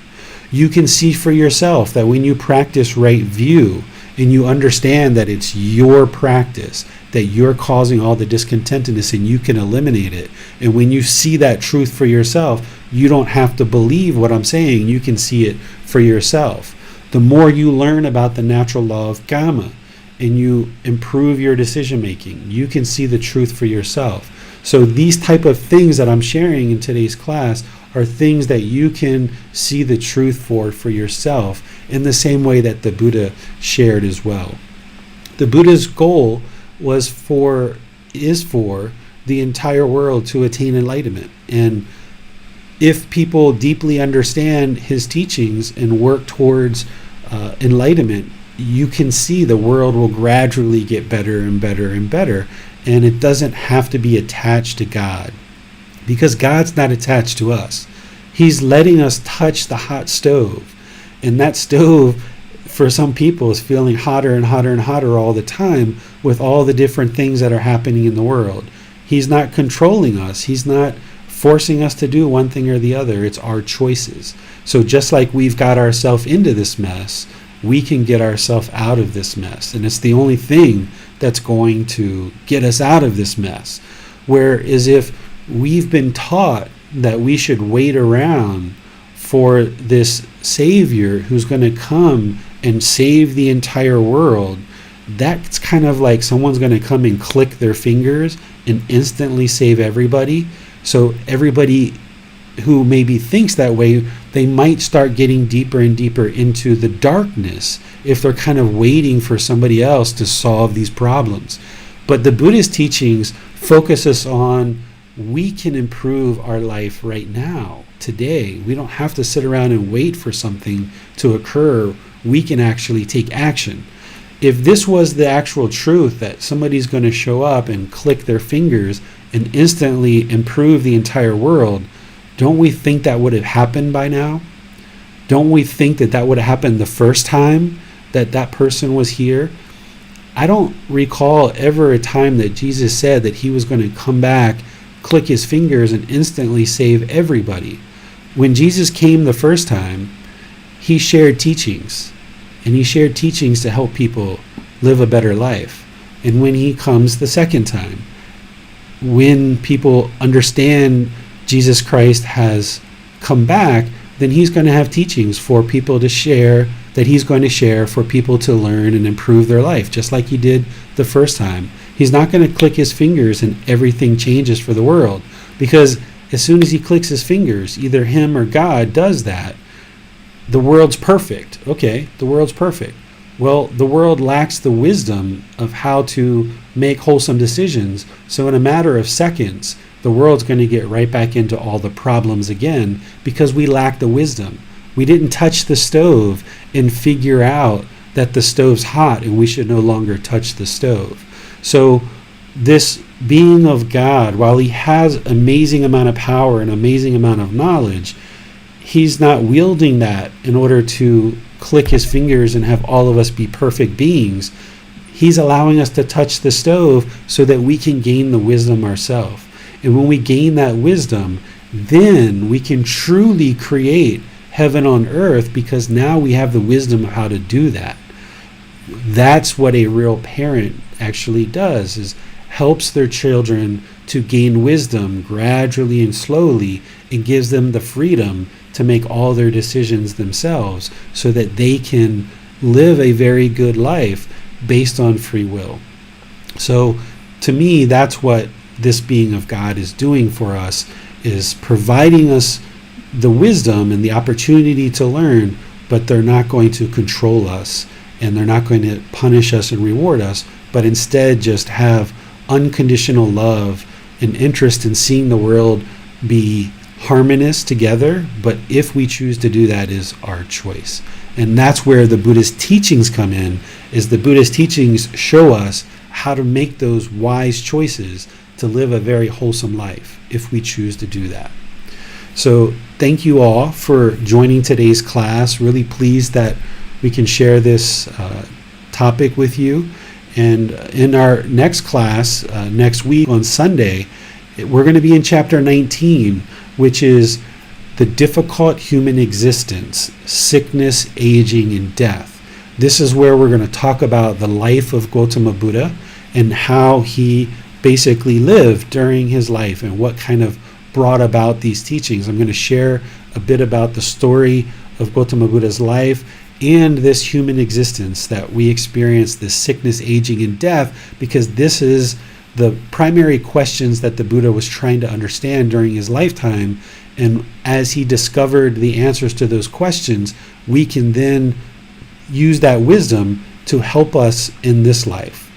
You can see for yourself that when you practice right view and you understand that it's your practice, that you're causing all the discontentedness and you can eliminate it. And when you see that truth for yourself, you don't have to believe what I'm saying. You can see it for yourself. The more you learn about the natural law of karma and you improve your decision making, you can see the truth for yourself. So these type of things that I'm sharing in today's class are things that you can see the truth for yourself in the same way that the Buddha shared as well. The Buddha's goal is for the entire world to attain enlightenment. And if people deeply understand his teachings and work towards enlightenment, you can see the world will gradually get better and better and better. And it doesn't have to be attached to God, because God's not attached to us. He's letting us touch the hot stove. And that stove, for some people, is feeling hotter and hotter and hotter all the time with all the different things that are happening in the world. He's not controlling us. He's not forcing us to do one thing or the other. It's our choices. So just like we've got ourselves into this mess, we can get ourselves out of this mess. And it's the only thing that's going to get us out of this mess. Whereas if we've been taught that we should wait around for this Savior who's going to come and save the entire world, that's kind of like someone's going to come and click their fingers and instantly save everybody. So everybody who maybe thinks that way, they might start getting deeper and deeper into the darkness if they're kind of waiting for somebody else to solve these problems. But the Buddhist teachings focus us on we can improve our life right now, today. We don't have to sit around and wait for something to occur. We can actually take action. If this was the actual truth, that somebody's going to show up and click their fingers and instantly improve the entire world, don't we think that would have happened by now? Don't we think that that would have happened the first time that that person was here? I don't recall ever a time that Jesus said that he was going to come back, click his fingers, and instantly save everybody. When Jesus came the first time, he shared teachings, and he shared teachings to help people live a better life. And when he comes the second time, when people understand Jesus Christ has come back, then he's going to have teachings for people to share, that he's going to share for people to learn and improve their life, just like he did the first time. He's not going to click his fingers and everything changes for the world, because as soon as he clicks his fingers, either him or God does that, the world's perfect. Okay, the world's perfect. Well, the world lacks the wisdom of how to make wholesome decisions, so in a matter of seconds, the world's going to get right back into all the problems again because we lack the wisdom. We didn't touch the stove and figure out that the stove's hot and we should no longer touch the stove. So this being of God, while he has amazing amount of power and amazing amount of knowledge, he's not wielding that in order to click his fingers and have all of us be perfect beings. He's allowing us to touch the stove so that we can gain the wisdom ourselves. And when we gain that wisdom, then we can truly create heaven on earth, because now we have the wisdom of how to do that. That's what a real parent actually does, is helps their children to gain wisdom gradually and slowly, and gives them the freedom to make all their decisions themselves so that they can live a very good life based on free will. So to me, that's what this being of God is doing for us, is providing us the wisdom and the opportunity to learn, but they're not going to control us and they're not going to punish us and reward us, but instead just have unconditional love and interest in seeing the world be harmonious together. But if we choose to do that, is our choice. And that's where the Buddhist teachings come in, is the Buddhist teachings show us how to make those wise choices to live a very wholesome life if we choose to do that. So thank you all for joining today's class. Really pleased that we can share this topic with you. And in our next class, next week on Sunday, we're going to be in chapter 19, which is the difficult human existence, sickness, aging, and death. This is where we're going to talk about the life of Gotama Buddha and how he basically lived during his life and what kind of brought about these teachings. I'm going to share a bit about the story of Gotama Buddha's life and this human existence that we experience, this sickness, aging, and death, because this is the primary questions that the Buddha was trying to understand during his lifetime. And as he discovered the answers to those questions, we can then use that wisdom to help us in this life.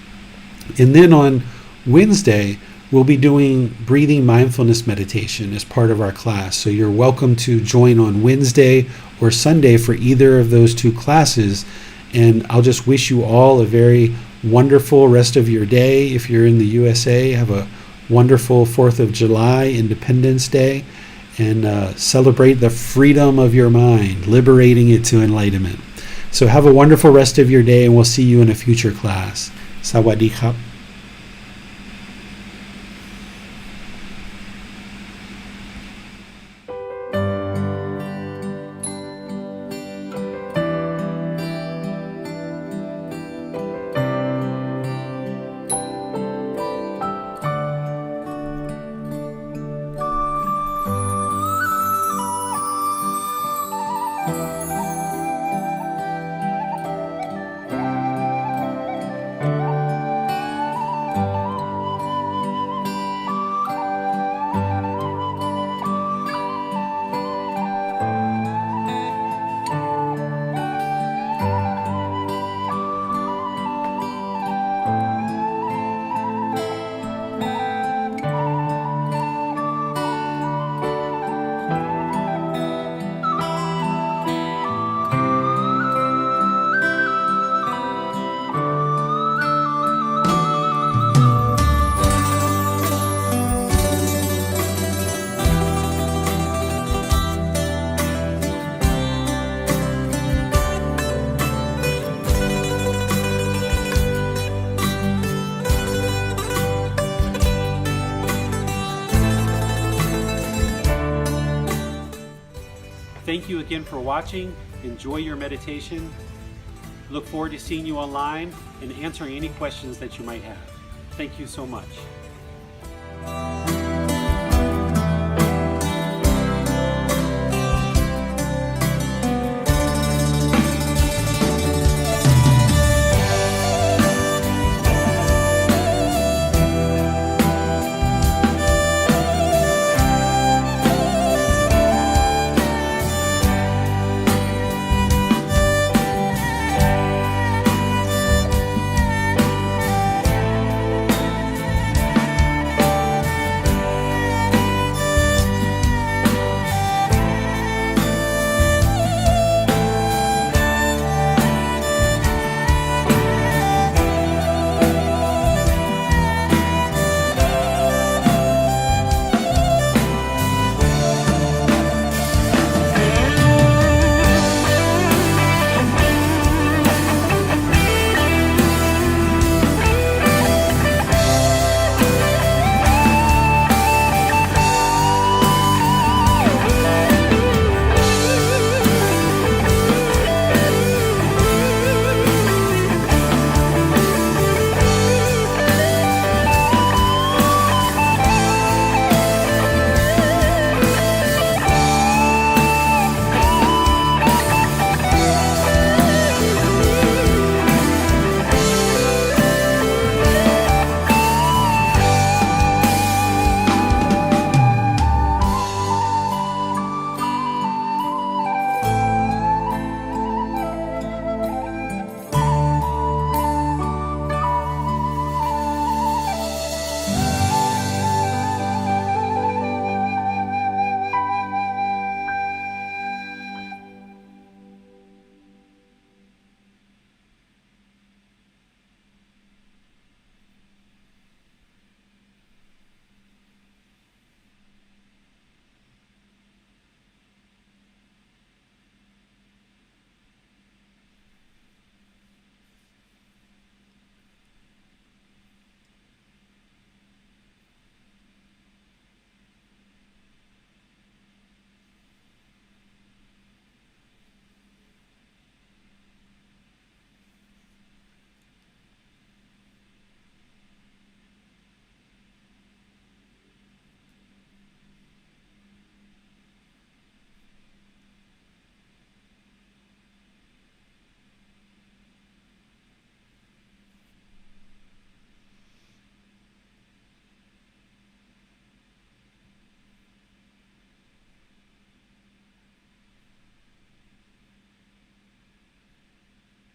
And then on Wednesday, we'll be doing breathing mindfulness meditation as part of our class. So you're welcome to join on Wednesday or Sunday for either of those two classes. And I'll just wish you all a very wonderful rest of your day. If you're in the USA, have a wonderful 4th of July, Independence Day, and celebrate the freedom of your mind, liberating it to enlightenment. So have a wonderful rest of your day, and we'll see you in a future class. Sawadee krap. Thank you again for watching. Enjoy your meditation. Look forward to seeing you online and answering any questions that you might have. Thank you so much.